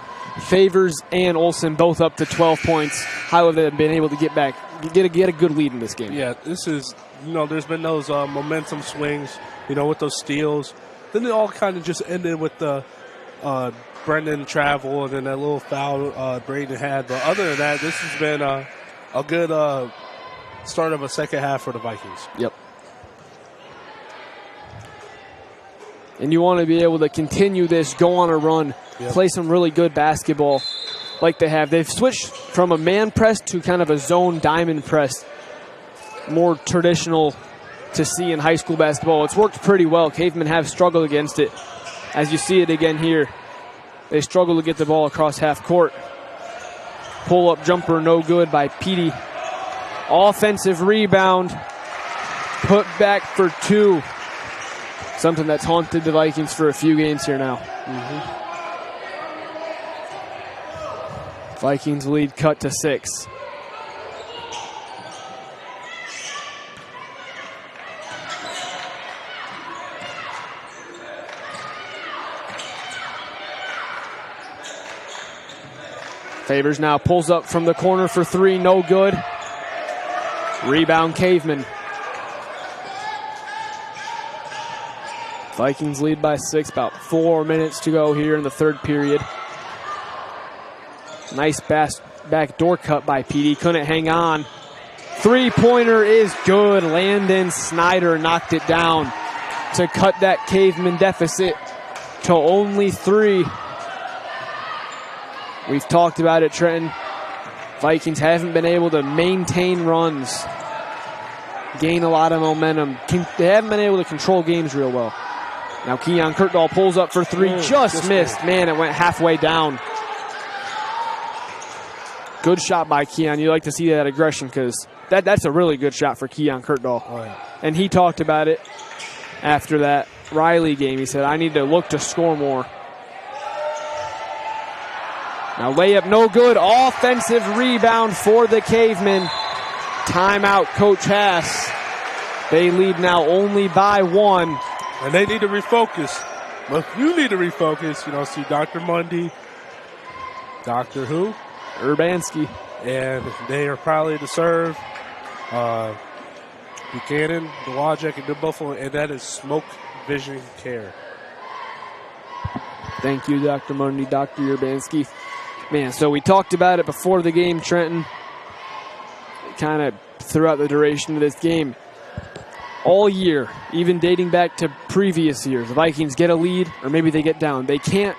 Favors and Olsen both up to 12 points. How have they been able to get back, get a good lead in this game? Yeah, this is, there's been those momentum swings, with those steals. Then it all kind of just ended with the Brendan travel and then that little foul Braden had. But other than that, this has been a good start of a second half for the Vikings. Yep. And you want to be able to continue this, go on a run, play some really good basketball like they have. They've switched from a man press to kind of a zone diamond press, more traditional to see in high school basketball. It's worked pretty well. Cavemen have struggled against it. As you see it again here, they struggle to get the ball across half court. Pull-up jumper no good by Petey. Offensive rebound, put back for 2. Something that's haunted the Vikings for a few games here now. Vikings lead cut to 6. Favors now pulls up from the corner for 3, no good. Rebound Cavemen. Vikings lead by 6, about 4 minutes to go here in the third period. Nice backdoor cut by Petey, couldn't hang on. 3-pointer is good. Landon Snyder knocked it down to cut that Caveman deficit to only 3. We've talked about it, Trenton. Vikings haven't been able to maintain runs, gain a lot of momentum. They haven't been able to control games real well. Now Keon Kurtdahl pulls up for 3, just missed. Man, it went halfway down. Good shot by Keon. You like to see that aggression because that's a really good shot for Keon Kurtdahl. Oh, yeah. And he talked about it after that Riley game. He said, I need to look to score more. Now layup no good. Offensive rebound for the Cavemen. Timeout, Coach Hass. They lead now only by 1. And they need to refocus. Well, you need to refocus. You know, see Dr. Mundy, Dr. Who? Urbanski. And they are probably to serve Buchanan, Dewajek, and New Buffalo, and that is Smoke Vision Care. Thank you, Dr. Mundy, Dr. Urbanski. Man, so we talked about it before the game, Trenton. Kind of throughout the duration of this game. All year, even dating back to previous years, the Vikings get a lead or maybe they get down. They can't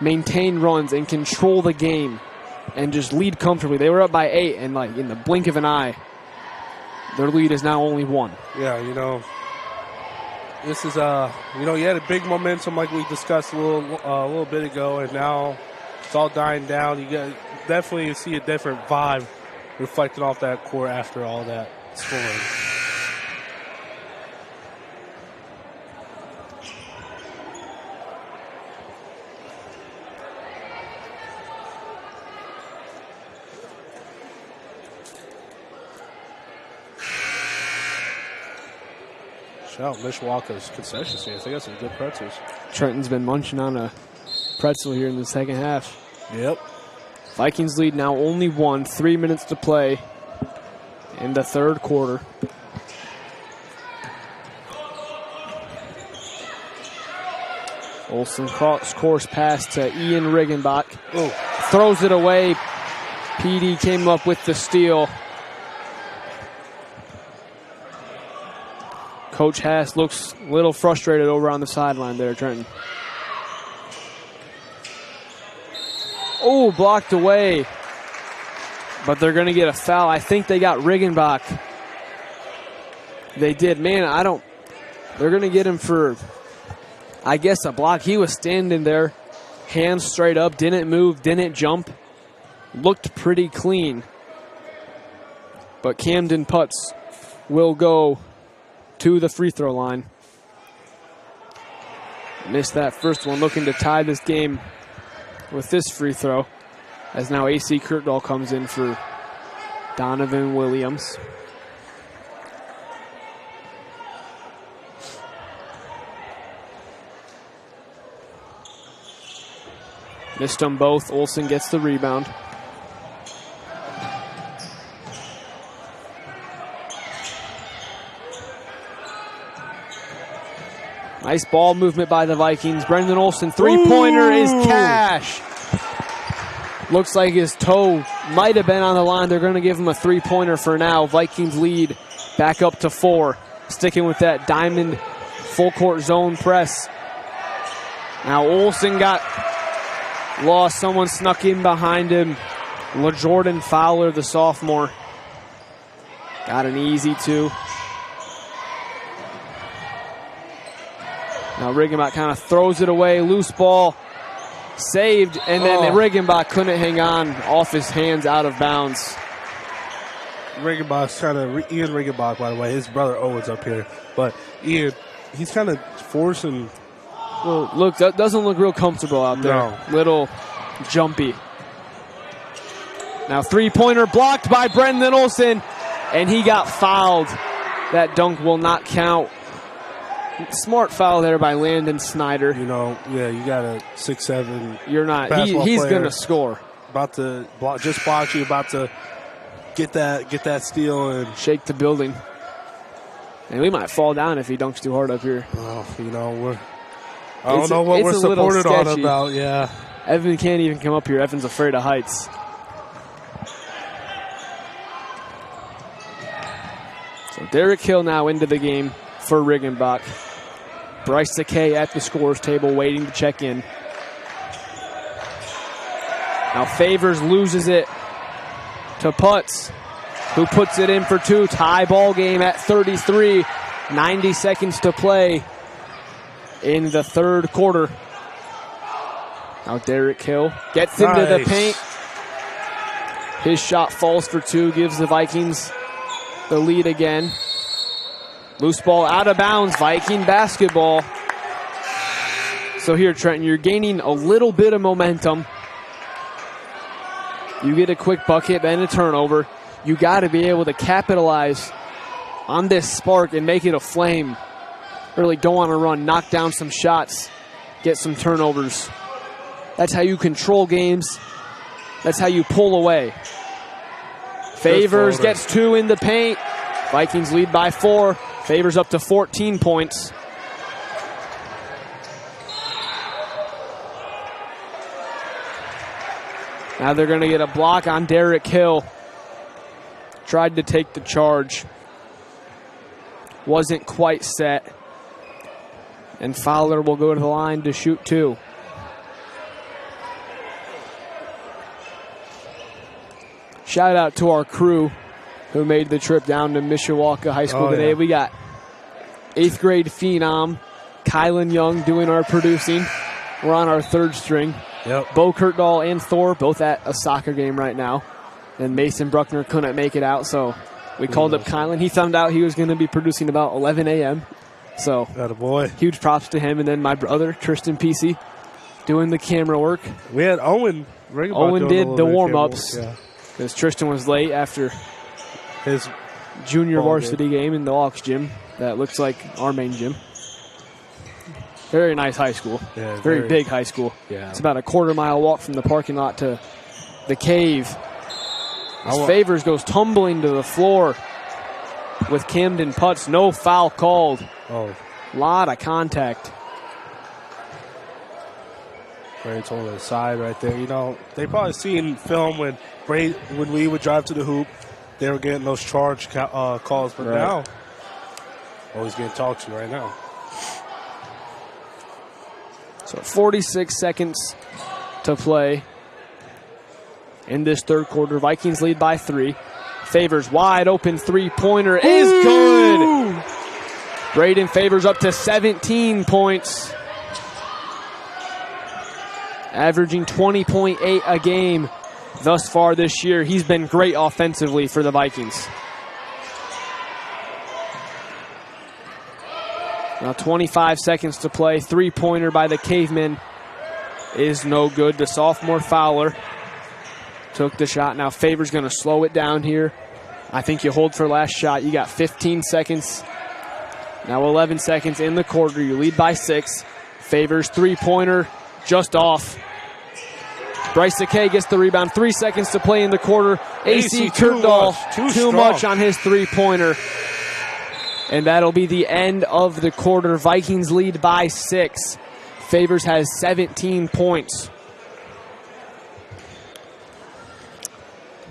maintain runs and control the game and just lead comfortably. They were up by 8, and like in the blink of an eye, their lead is now only 1. Yeah, you know, this is you know, you had a big momentum like we discussed a little bit ago, and now it's all dying down. You definitely see a different vibe reflected off that court after all that scoring. Shout out Mishawaka's concession stands. They got some good pretzels. Trenton's been munching on a pretzel here in the second half. Yep. Vikings lead now only 1, 3 minutes to play in the third quarter. Olsen course pass to Ian Riggenbach. Ooh. Throws it away. PD came up with the steal. Coach Haas looks a little frustrated over on the sideline there, Trenton. Oh, blocked away. But they're going to get a foul. I think they got Riggenbach. They did. Man, they're going to get him for, I guess, a block. He was standing there, hands straight up, didn't move, didn't jump. Looked pretty clean. But Camden Putz will go to the free throw line. Missed that first one, looking to tie this game with this free throw, as now AC Kirkdall comes in for Donovan Williams. Missed them both. Olsen gets the rebound. Nice ball movement by the Vikings. Brendan Olsen, three-pointer is cash. Looks like his toe might have been on the line. They're going to give him a three-pointer for now. Vikings lead back up to 4. Sticking with that diamond full-court zone press. Now Olsen got lost. Someone snuck in behind him. LaJordan Fowler, the sophomore. Got an easy 2. Now Riggenbach kind of throws it away. Loose ball. Saved. And then Riggenbach couldn't hang on. Off his hands, out of bounds. Riggenbach's Ian Riggenbach, by the way. His brother Owen's up here. But Ian, he's kind of forcing. Well, look, that doesn't look real comfortable out there. No. Little jumpy. Now three-pointer blocked by Brendan Olsen. And he got fouled. That dunk will not count. Smart foul there by Landon Snyder. You know, yeah, you got a 6'7". You're not. He's going to score. About to block you. About to get that steal and shake the building. And we might fall down if he dunks too hard up here. Oh, you know, I don't know what we're supported on about. Yeah, Evan can't even come up here. Evan's afraid of heights. So Derek Hill now into the game for Riggenbach. Bryce Takei at the scorer's table waiting to check in. Now Favors loses it to Putz, who puts it in for 2. Tie ball game at 33. 90 seconds to play in the third quarter. Now Derek Hill gets into the paint. His shot falls for 2, gives the Vikings the lead again. Loose ball out of bounds, Viking basketball. So here, Trenton, you're gaining a little bit of momentum. You get a quick bucket, then a turnover. You got to be able to capitalize on this spark and make it a flame really go on a run, knock down some shots, get some turnovers. That's how you control games. That's how you pull away. Favors gets 2 in the paint. Vikings lead by 4. Favors up to 14 points. Now they're going to get a block on Derek Hill. Tried to take the charge. Wasn't quite set. And Fowler will go to the line to shoot 2. Shout out to our crew who made the trip down to Mishawaka High School today. Yeah. We got 8th grade phenom Kylan Young doing our producing. We're on our 3rd string. Yep. Bo Kurtdahl and Thor both at a soccer game right now. And Mason Bruckner couldn't make it out, so we called up Kylan. He found out he was going to be producing about 11 a.m. So attaboy. Huge props to him. And then my brother, Tristan Pesey, doing the camera work. We had Owen. Owen did the warm-ups. Because Tristan was late after his junior varsity game in the Aux gym. That looks like our main gym. Very nice high school. Yeah, very big high school. Yeah. It's about a quarter-mile walk from the parking lot to the cave. As Favors goes tumbling to the floor with Camden Putz. No foul called. Oh. Lot of contact. Braid's on the side right there. You know, they probably seen film when we would drive to the hoop, they were getting those charge calls, but now, he's getting talked to right now. So 46 seconds to play in this 3rd quarter. Vikings lead by 3. Favors wide open 3-pointer is good. Braden Favors up to 17 points. Averaging 20.8 a game thus far this year. He's been great offensively for the Vikings. Now 25 seconds to play. 3-pointer by the Cavemen is no good. The sophomore Fowler took the shot. Now Favors going to slow it down here. I think you hold for last shot. You got 15 seconds. Now 11 seconds in the quarter. You lead by 6. Favors 3-pointer just off. Bryce Sakay gets the rebound. 3 seconds to play in the quarter. AC Kurtdahl too much on his 3-pointer. And that'll be the end of the quarter. Vikings lead by 6. Favors has 17 points.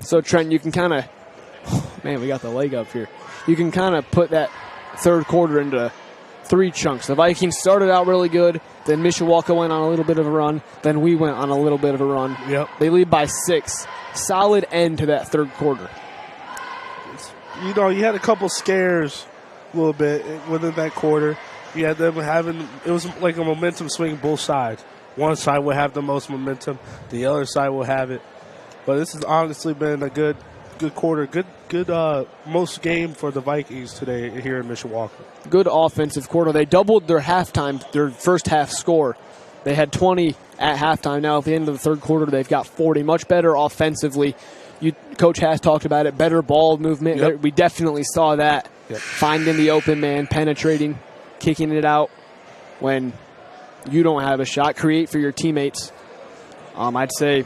So, Trent, you can kind of, man, we got the leg up here. You can kind of put that 3rd quarter into 3 chunks. The Vikings started out really good. Then Mishawaka went on a little bit of a run. Then we went on a little bit of a run. Yep. They lead by 6. Solid end to that 3rd quarter. You know, you had a couple scares a little bit within that quarter. You had them it was like a momentum swing both sides. One side will have the most momentum. The other side will have it. But this has honestly been a good quarter. Good most game for the Vikings today here in Mishawaka. Good offensive quarter. They doubled their first half score. They had 20 at halftime. Now at the end of the 3rd quarter, they've got 40. Much better offensively. Coach has talked about it. Better ball movement. Yep. We definitely saw that. Yep. Finding the open man, penetrating, kicking it out when you don't have a shot. Create for your teammates. I'd say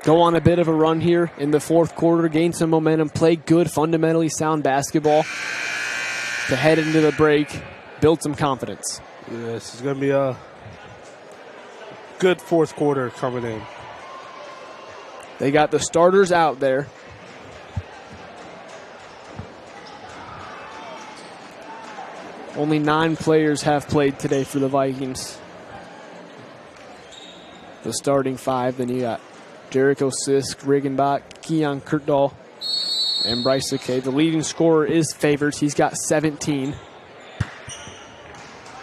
go on a bit of a run here in the 4th quarter, gain some momentum, play good, fundamentally sound basketball to head into the break, build some confidence. Yeah, this is going to be a good 4th quarter coming in. They got the starters out there. Only 9 players have played today for the Vikings. The starting 5, then you got Jericho Sisk, Riggenbach, Keon Kurtdahl, and Bryce Sakay. The leading scorer is Favors. He's got 17.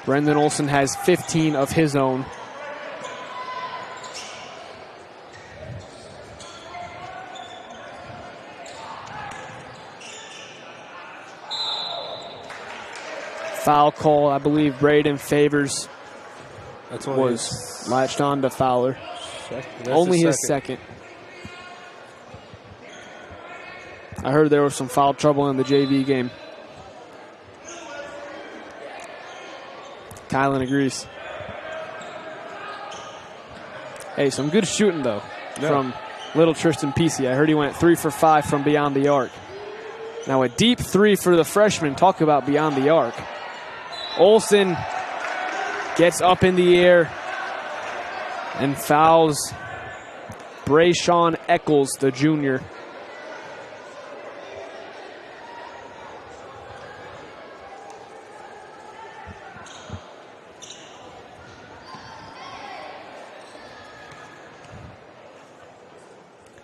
Brendan Olson has 15 of his own. Foul call, I believe Braden Favors was latched on to Fowler. Only his second. I heard there was some foul trouble in the JV game. Kylan agrees. Hey, some good shooting, though, from little Tristan Pesey. I heard he went 3 for 5 from beyond the arc. Now a deep 3 for the freshman. Talk about beyond the arc. Olsen gets up in the air and fouls Brayshawn Eccles, the junior.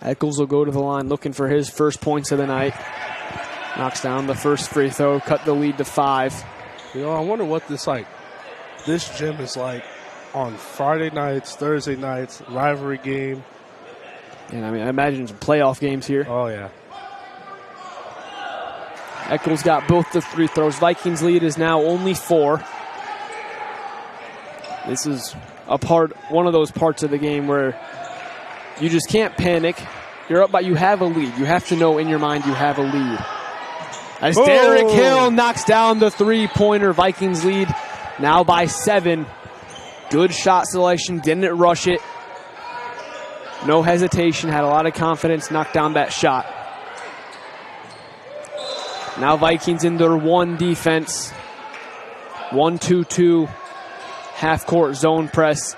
Eccles will go to the line looking for his first points of the night. Knocks down the first free throw, cut the lead to 5. You know, I wonder what this gym is like on Friday nights, Thursday nights, rivalry game. And I mean, I imagine some playoff games here. Oh, yeah. Eccles got both the free throws. Vikings lead is now only 4. This is one of those parts of the game where you just can't panic. You're up, but you have a lead. You have to know in your mind you have a lead. As Derek Hill knocks down the three-pointer, Vikings lead now by 7. Good shot selection, didn't rush it. No hesitation, had a lot of confidence, knocked down that shot. Now Vikings in their 1 defense. 1-2-2, half-court zone press.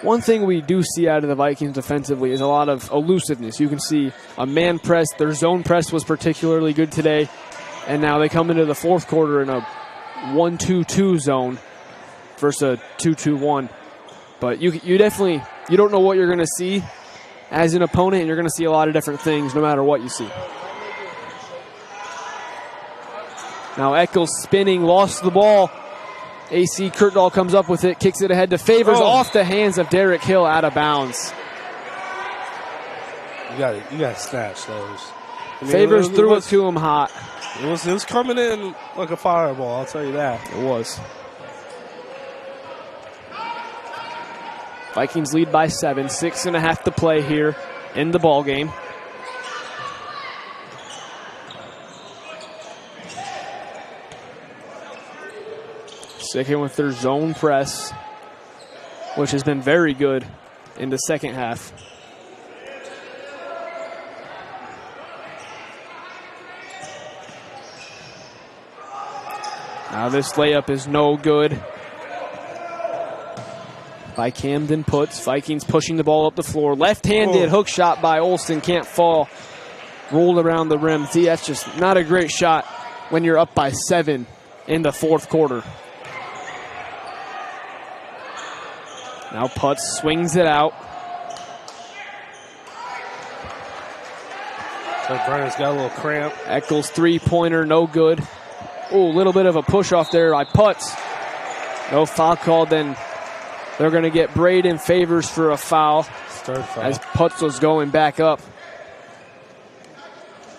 One thing we do see out of the Vikings defensively is a lot of elusiveness. You can see a man press. Their zone press was particularly good today. And now they come into the fourth quarter in a 1-2-2 zone versus a 2-2-1. But you definitely, you don't know what you're going to see as an opponent, and you're going to see a lot of different things no matter what you see. Now Eccles spinning, lost the ball. AC Kurtdahl comes up with it, kicks it ahead to Favors, off the hands of Derek Hill, out of bounds. You got to snatch those. I mean, Favors threw it to him hot. It was coming in like a fireball, I'll tell you that. It was. Vikings lead by 7, 6.5 to play here in the ball game. Sticking with their zone press, which has been very good in the second half. Now this layup is no good by Camden Puts. Vikings pushing the ball up the floor. Left-handed hook shot by Olsen, can't fall. Rolled around the rim. See, that's just not a great shot when you're up by 7 in the fourth quarter. Now Putz swings it out. So Brian's got a little cramp. Eccles three-pointer, no good. Oh, a little bit of a push off there by Putz. No foul called, then they're going to get Braden Favors for a foul. Third foul. As Putz was going back up.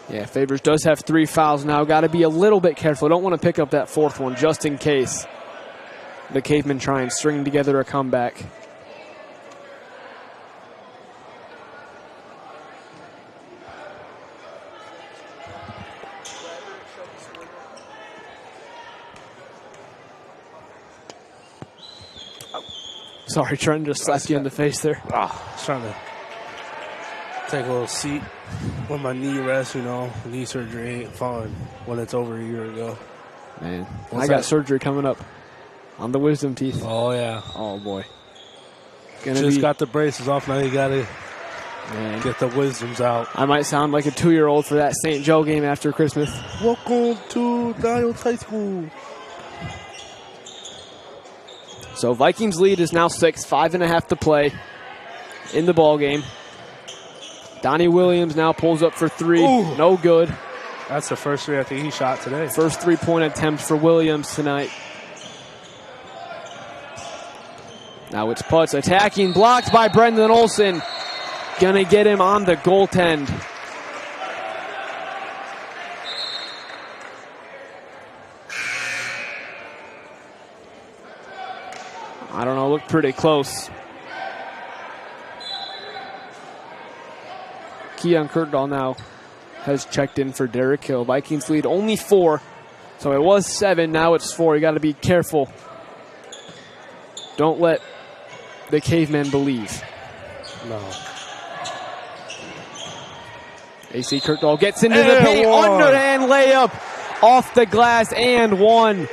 Yeah, Favors does have 3 fouls now. Got to be a little bit careful. Don't want to pick up that fourth one just in case the Cavemen try and string together a comeback. Sorry, Trent just slapped you in the face there. I was trying to take a little seat when my knee rests, you know. Knee surgery ain't fun when it's over a year ago. Man, I got surgery coming up on the wisdom teeth. Oh, yeah. Oh, boy. Just got the braces off. Now you got to get the wisdoms out. I might sound like a 2-year-old for that St. Joe game after Christmas. Welcome to Niles High School. So Vikings lead is now 6, 5.5 to play in the ball game. Donnie Williams now pulls up for 3. Ooh. No good. That's the first 3 I think he shot today. First 3-point attempt for Williams tonight. Now it's Putz attacking, blocked by Brendan Olsen. Gonna get him on the goaltend. I don't know, looked pretty close. Keon Kurtdahl now has checked in for Derek Hill. Vikings lead only 4, so it was 7, now it's 4. You got to be careful Don't let the Cavemen believe. No. AC Kirkdall gets into the paint. Underhand layup off the glass and one.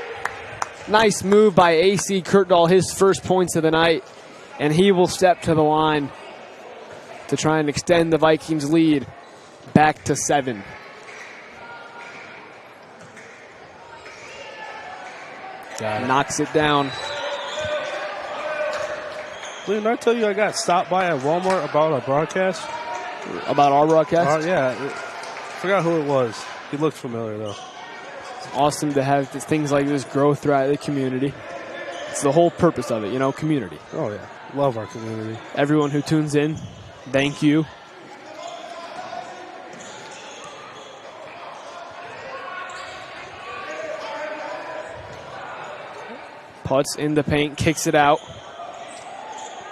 Nice move by AC Kirkdall, his first points of the night. And he will step to the line to try and extend the Vikings lead back to 7. Knocks it down. Didn't I tell you I got stopped by at Walmart about our broadcast? About our broadcast? Yeah. Forgot who it was. He looked familiar, though. It's awesome to have things like this grow throughout the community. It's the whole purpose of it, you know, community. Oh, yeah. Love our community. Everyone who tunes in, thank you. Putts in the paint, kicks it out.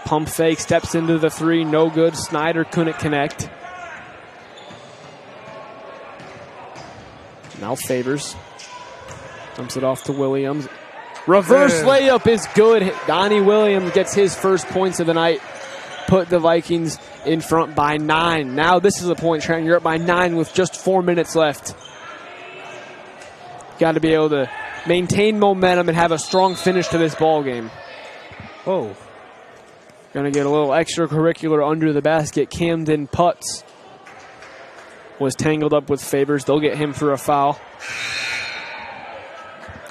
Pump fake, steps into the 3, no good. Snyder couldn't connect. Now Favors. Dumps it off to Williams. Reverse layup is good. Donnie Williams gets his first points of the night. Put the Vikings in front by 9. Now this is a point, Trent. You're up by 9 with just 4 minutes left. Got to be able to maintain momentum and have a strong finish to this ball game. Oh. Going to get a little extracurricular under the basket. Camden Putz was tangled up with Favors. They'll get him for a foul.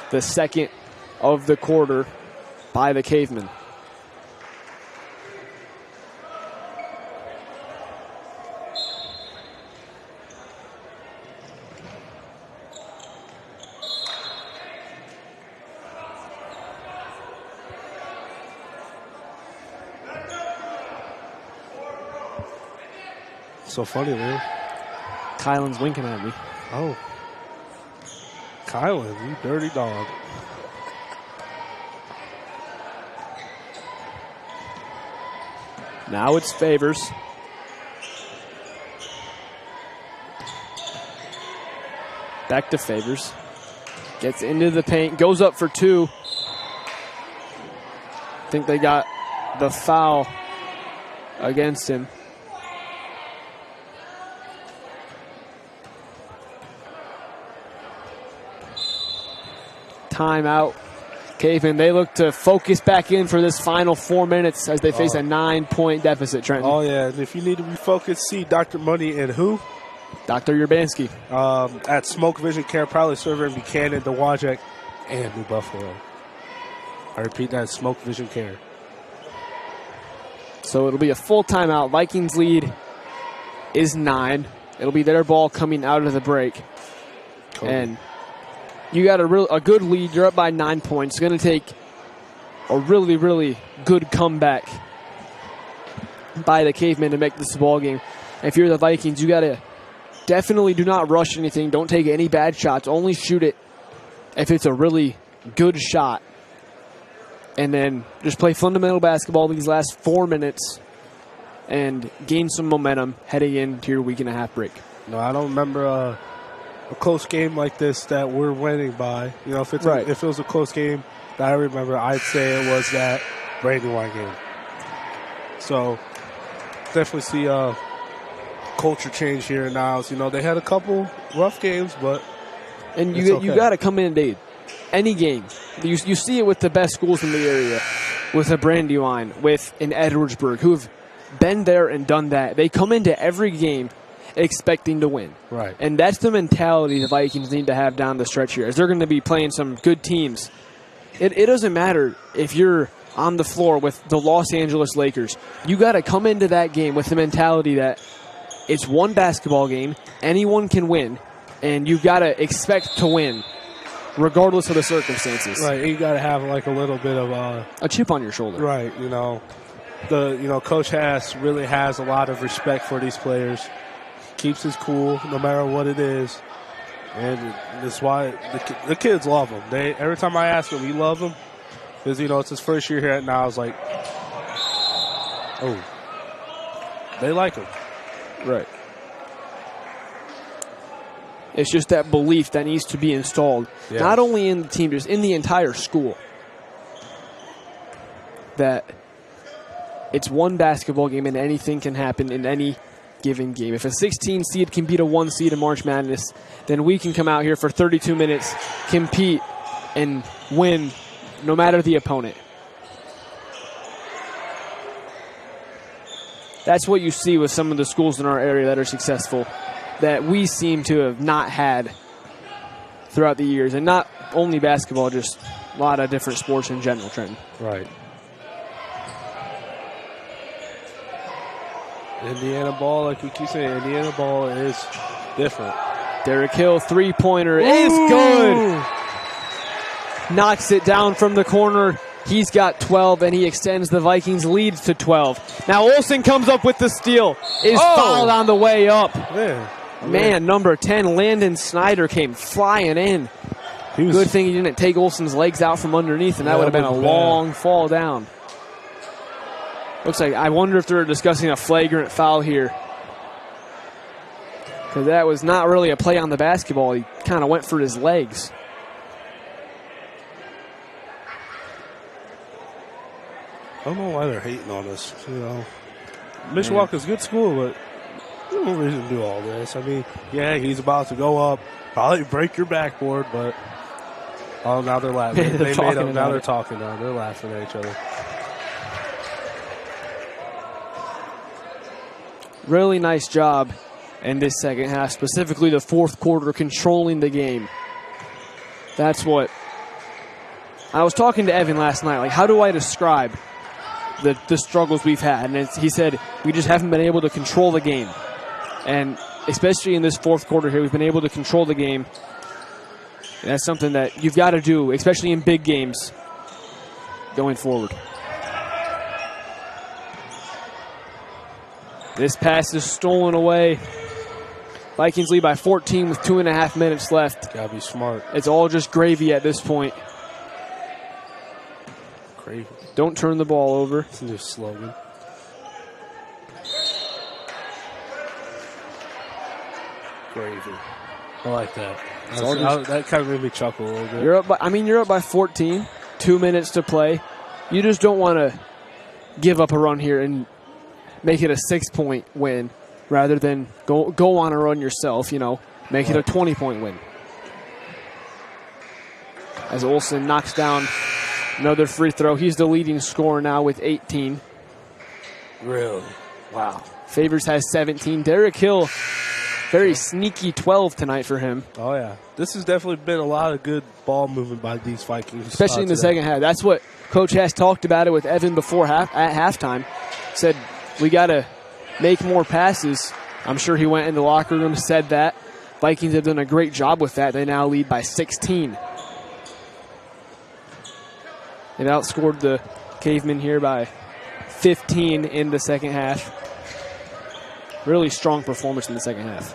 The second of the quarter by the Cavemen. So funny, man. Kylan's winking at me. Oh. Kylan, you dirty dog. Now it's Favors. Back to Favors. Gets into the paint. Goes up for 2. I think they got the foul against him. Timeout. Cavemen, they look to focus back in for this final 4 minutes as they face a 9-point deficit, Trenton. Oh, yeah. And if you need to refocus, see Dr. Money and who? Dr. Urbanski. At Smoke Vision Care, proudly serving Buchanan, Dowagiac, and New Buffalo. I repeat that, Smoke Vision Care. So it'll be a full timeout. Vikings lead is 9. It'll be their ball coming out of the break. Cool. And you got a good lead. You're up by 9 points. It's going to take a really, really good comeback by the Cavemen to make this ball game. If you're the Vikings, you got to definitely do not rush anything. Don't take any bad shots. Only shoot it if it's a really good shot. And then just play fundamental basketball these last 4 minutes and gain some momentum heading into your week and a half break. No, I don't remember a close game like this that we're winning by. You know, if it was a close game that I remember, I'd say it was that Brandywine game. So definitely see a culture change here in Niles. You know, they had a couple rough games, but you got to come in, Dave. Any game. You see it with the best schools in the area, with a Brandywine, with an Edwardsburg, who have been there and done that. They come into every game expecting to win. Right. And that's the mentality the Vikings need to have down the stretch here, as they're going to be playing some good teams. It doesn't matter if you're on the floor with the Los Angeles Lakers. You got to come into that game with the mentality that it's one basketball game, anyone can win, and you've got to expect to win regardless of the circumstances. Right, you got to have like a little bit of a chip on your shoulder. Right, Coach Hass really has a lot of respect for these players. Keeps his cool no matter what it is, and that's why the kids love him. Every time I ask him, he loves him because it's his first year here at Niles. Like, they like him. Right. It's just that belief that needs to be installed, not only in the team, just in the entire school. that it's one basketball game and anything can happen in any given game. If a 16 seed can beat a 1 seed in March Madness, then we can come out here for 32 minutes, compete, and win no matter the opponent. That's what you see with some of the schools in our area that are successful, that we seem to have not had throughout the years. And not only basketball, just a lot of different sports in general, Trenton. Right. Indiana ball, like we keep saying, Indiana ball is different. Derek Hill, three-pointer is good. Knocks it down from the corner. He's got 12, and he extends the Vikings' lead to 12. Now Olsen comes up with the steal. Is fouled on the way up. Man, number 10, Landon Snyder, came flying in. Good thing he didn't take Olsen's legs out from underneath, and that would have been a long fall down. Looks like, I wonder if they're discussing a flagrant foul here. Because that was not really a play on the basketball. He kind of went for his legs. I don't know why they're hating on us. Mishawaka's a good school, but there's no reason to do all this. I mean, yeah, he's about to go up, probably break your backboard, but now they're laughing. Now they're talking. They're laughing at each other. Really nice job in this second half, specifically the fourth quarter, controlling the game. That's what I was talking to Evan last night. Like, how do I describe the struggles we've had? And he said, we just haven't been able to control the game. And especially in this fourth quarter here, we've been able to control the game. And that's something that you've got to do, especially in big games going forward. This pass is stolen away. Vikings lead by 14 with 2.5 minutes left. Gotta be smart. It's all just gravy at this point. Gravy. Don't turn the ball over. It's a new slogan. Gravy. I like that. That kind of made me chuckle a little bit. You're up by 14. 2 minutes to play. You just don't want to give up a run here and make it a 6-point win rather than go on a run yourself, make it a 20-point win. As Olsen knocks down another free throw. He's the leading scorer now with 18. Really? Wow. Favors has 17. Derek Hill, very sneaky 12 tonight for him. Oh, yeah. This has definitely been a lot of good ball movement by these Vikings. Especially in the second half. That's what Coach has talked about it with Evan before at halftime. Said, we got to make more passes. I'm sure he went in the locker room and said that. Vikings have done a great job with that. They now lead by 16. They've outscored the Cavemen here by 15 in the second half. Really strong performance in the second half.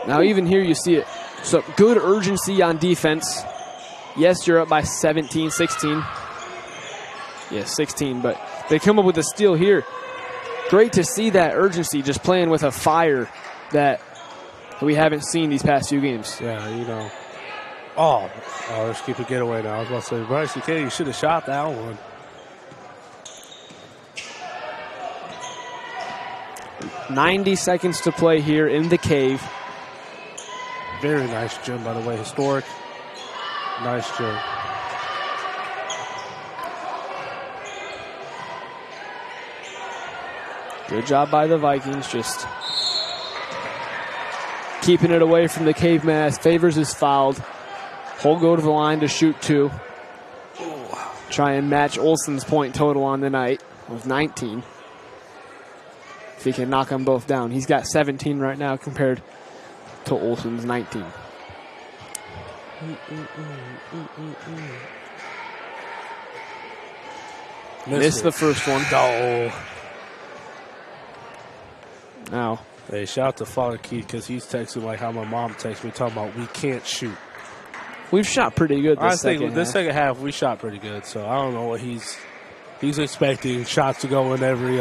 Now even here you see it. So good urgency on defense. Yes, you're up by 17, 16. Yeah, 16, but they come up with a steal here. Great to see that urgency, just playing with a fire that we haven't seen these past few games. Yeah, Oh, let's keep a getaway now. I was about to say, Bryce, you should have shot that one. $90 seconds to play here in the Cave. Very nice gym, by the way. Historic. Nice gym. Good job by the Vikings, just keeping it away from the Cavemen as Favors is fouled. He'll go to the line to shoot 2. Try and match Olsen's point total on the night of 19. If he can knock them both down. He's got 17 right now compared to Olsen's 19. Missed the first one. Oh. Now. Hey, shout out to Father Keith because he's texting like how my mom texts me talking about we can't shoot. We've shot pretty good this second half. This second half we shot pretty good, so I don't know what he's expecting shots to go in every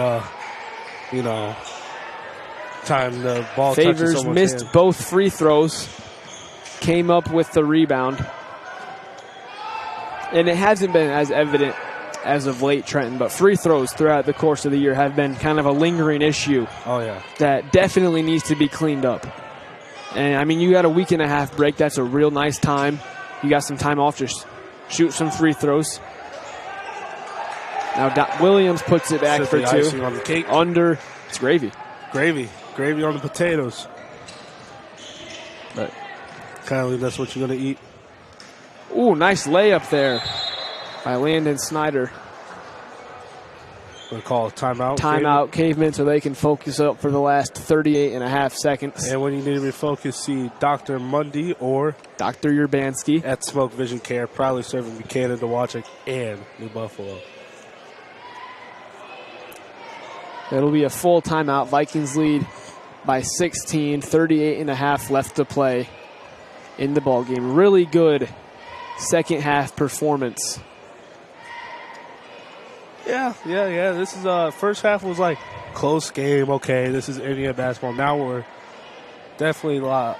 time the ball touches Favors someone's missed hand. both free throws. came up with the rebound. And it hasn't been as evident as of late, Trenton, but free throws throughout the course of the year have been kind of a lingering issue. Oh, yeah. That definitely needs to be cleaned up. And, I mean, you got a week and a half break. That's a real nice time. You got some time off. Just shoot some free throws. Now, Williams puts it back for two. Icing on the cake. Under. It's gravy. Gravy on the potatoes. But Kindly, that's what you're going to eat. ooh, nice layup there by Landon Snyder. We'll call a timeout. Timeout, Cavemen, so they can focus up for the last 38 and a half seconds. And when you need to refocus, see Dr. Mundy or Dr. Urbanski at Smoke Vision Care, proudly serving Michiana, DeWatchek, and New Buffalo. It'll be a full timeout. Vikings lead by 16, 38 and a half left to play in the ball game. Really good second half performance. Yeah. This is first half was like close game. Okay, this is Indiana basketball. Now we're definitely like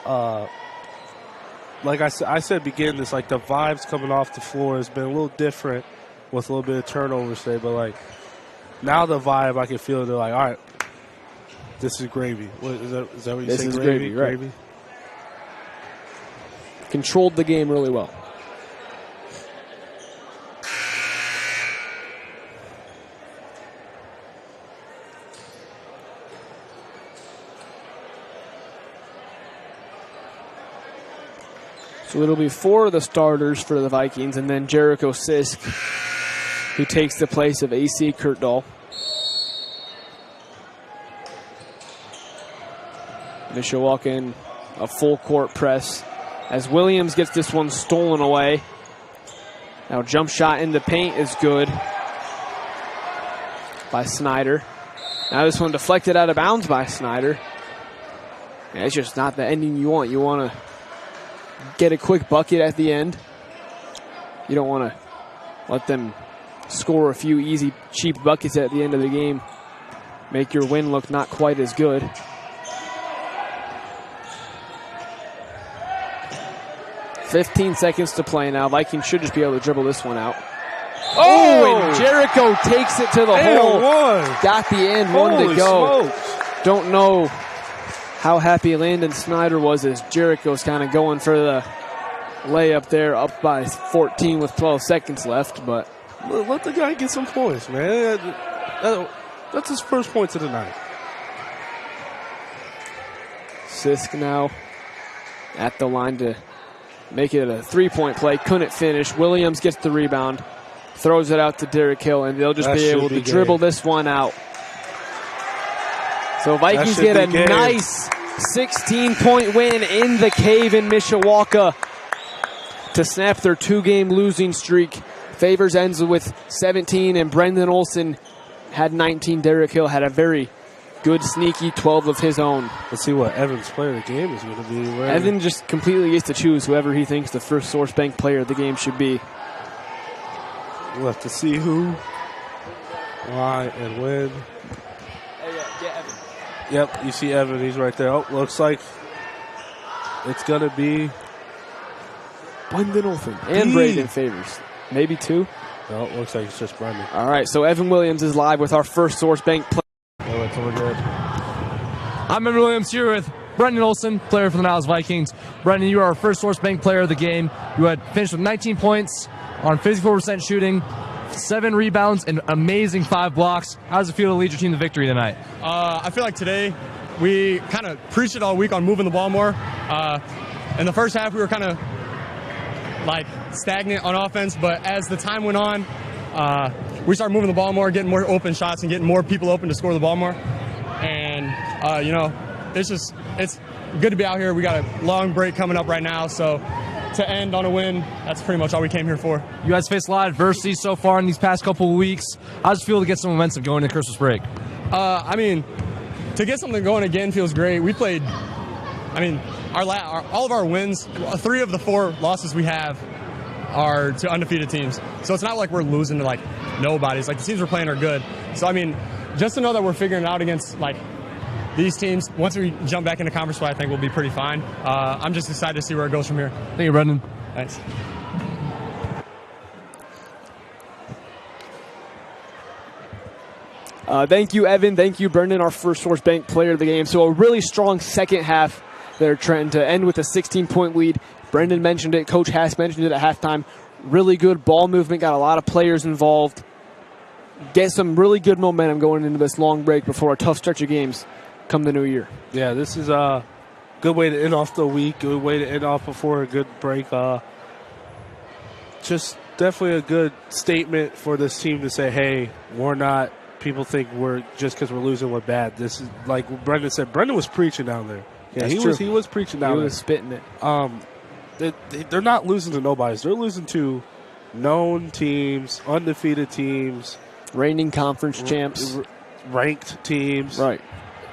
I said, beginning this, like the vibes coming off the floor has been a little different with a little bit of turnovers today. But like now the vibe, I can feel they're like, all right, this is gravy. Is that what you say? This is gravy, right? Gravy? Controlled the game really well. So it'll be four of the starters for the Vikings, and then Jericho Sisk, who takes the place of AC Kurtdahl. Mishawaka in a full court press as Williams gets this one stolen away. Now jump shot in the paint is good by Snyder. Now this one deflected out of bounds by Snyder. Yeah, it's just not the ending you want. You want to get a quick bucket at the end. You don't want to let them score a few easy, cheap buckets at the end of the game. Make your win look not quite as good. .15 seconds to play now. Vikings should just be able to dribble this one out. Oh, and Jericho takes it to the hole. Got the end one to go. Smokes. Don't know how happy Landon Snyder was as Jericho's kind of going for the layup there, up by 14 with 12 seconds left. But Let the guy get some points, man. That's his first points of the night. Sisk now at the line to make it a three-point play. Couldn't finish. Williams gets the rebound, throws it out to Derek Hill, and they'll just be able to dribble this one out. So Vikings get a nice 16-point win in the cave in Mishawaka to snap their two-game losing streak. Favors ends with 17, and Brendan Olson had 19. Derek Hill had a very good, sneaky 12 of his own. Let's see what Evan's player of the game is going to be. Evan just completely gets to choose whoever he thinks the first Source Bank player of the game should be. We'll have to see who, why, and when. Hey, yeah, Evan. Yep, you see Evan. He's right there. Oh, looks like it's going to be Brendan Olson and Braden Favors. Maybe two. No, it looks like it's just Brendan. All right, so Evan Williams is live with our first Source Bank player. So we're good. I'm Evan Williams here with Brendan Olson, player for the Niles Vikings. Brendan, you are our first Source Bank player of the game. You had finished with 19 points on 54% shooting, 7 rebounds, and amazing 5 blocks. How does it feel to lead your team to victory tonight? I feel like today we kind of preached it all week on moving the ball more. In the first half, we were kind of like stagnant on offense, but as the time went on, we started moving the ball more, getting more open shots, and getting more people open to score the ball more. And it's good to be out here. We got a long break coming up right now, so to end on a win, that's pretty much all we came here for. You guys faced a lot of adversity so far in these past couple of weeks. How does it feel to get some momentum going into Christmas break? To get something going again feels great. We played, all of our wins, 3 of the 4 losses we have are to undefeated teams. So it's not like we're losing to like nobody. It's like the teams we're playing are good. So just to know that we're figuring it out against like these teams, once we jump back into conference play, I think we'll be pretty fine. I'm just excited to see where it goes from here. Thank you, Brendan. Thanks. Thank you, Evan. Thank you, Brendan, our First Source Bank player of the game. So a really strong second half there, Trenton, to end with a 16-point lead. Brendan mentioned it. Coach Haas mentioned it at halftime. Really good ball movement. Got a lot of players involved. Get some really good momentum going into this long break before a tough stretch of games come the new year. Yeah, this is a good way to end off the week. Good way to end off before a good break. Just definitely a good statement for this team to say, hey, we're not. People think we're just because we're losing, we're bad. This is like Brendan said. Brendan was preaching down there. Yeah, he was preaching down there. He was spitting it. They're not losing to nobodies. They're losing to known teams, undefeated teams, reigning conference champs, ranked teams, right?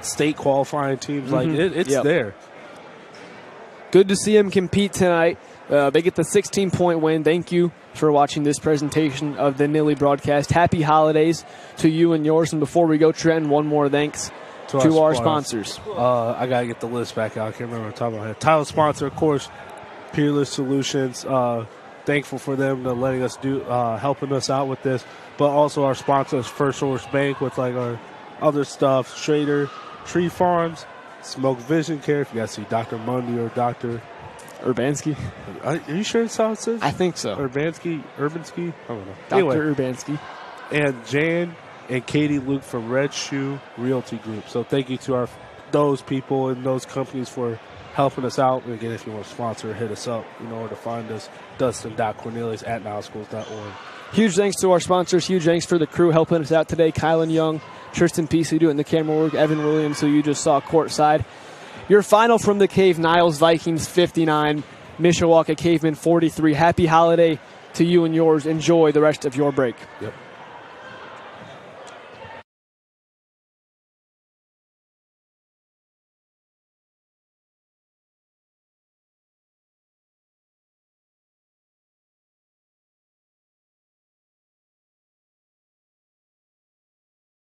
State qualifying teams. Like it's there. Good to see him compete tonight. They get the 16-point win. Thank you for watching this presentation of the Nilly broadcast. Happy holidays to you and yours. And before we go, Trenton, one more thanks to our sponsors. I got to get the list back out. I can't remember what I'm talking about. Title sponsor, of course, Peerless Solutions. Thankful for them to letting us do, helping us out with this. But also our sponsors, First Source Bank, with like our other stuff, Schrader, Tree Farms, Smoke Vision Care. If you guys see Dr. Mundy or Dr. Urbanski. Are you sure it's how it says? I think so. Urbanski? I don't know. Dr. Anyway, Urbanski. And Jan and Katie Luke from Red Shoe Realty Group. So thank you to those people and those companies for helping us out. And again, if you want to sponsor, hit us up. You know where to find us. Dustin.Cornelius@nileschools.org. Huge thanks to our sponsors. Huge thanks for the crew helping us out today. Kylan Young, Tristan Peasley doing the camera work, Evan Williams, who you just saw courtside. Your final from the Cave, Niles Vikings 59, Mishawaka Cavemen 43. Happy holiday to you and yours. Enjoy the rest of your break. Yep.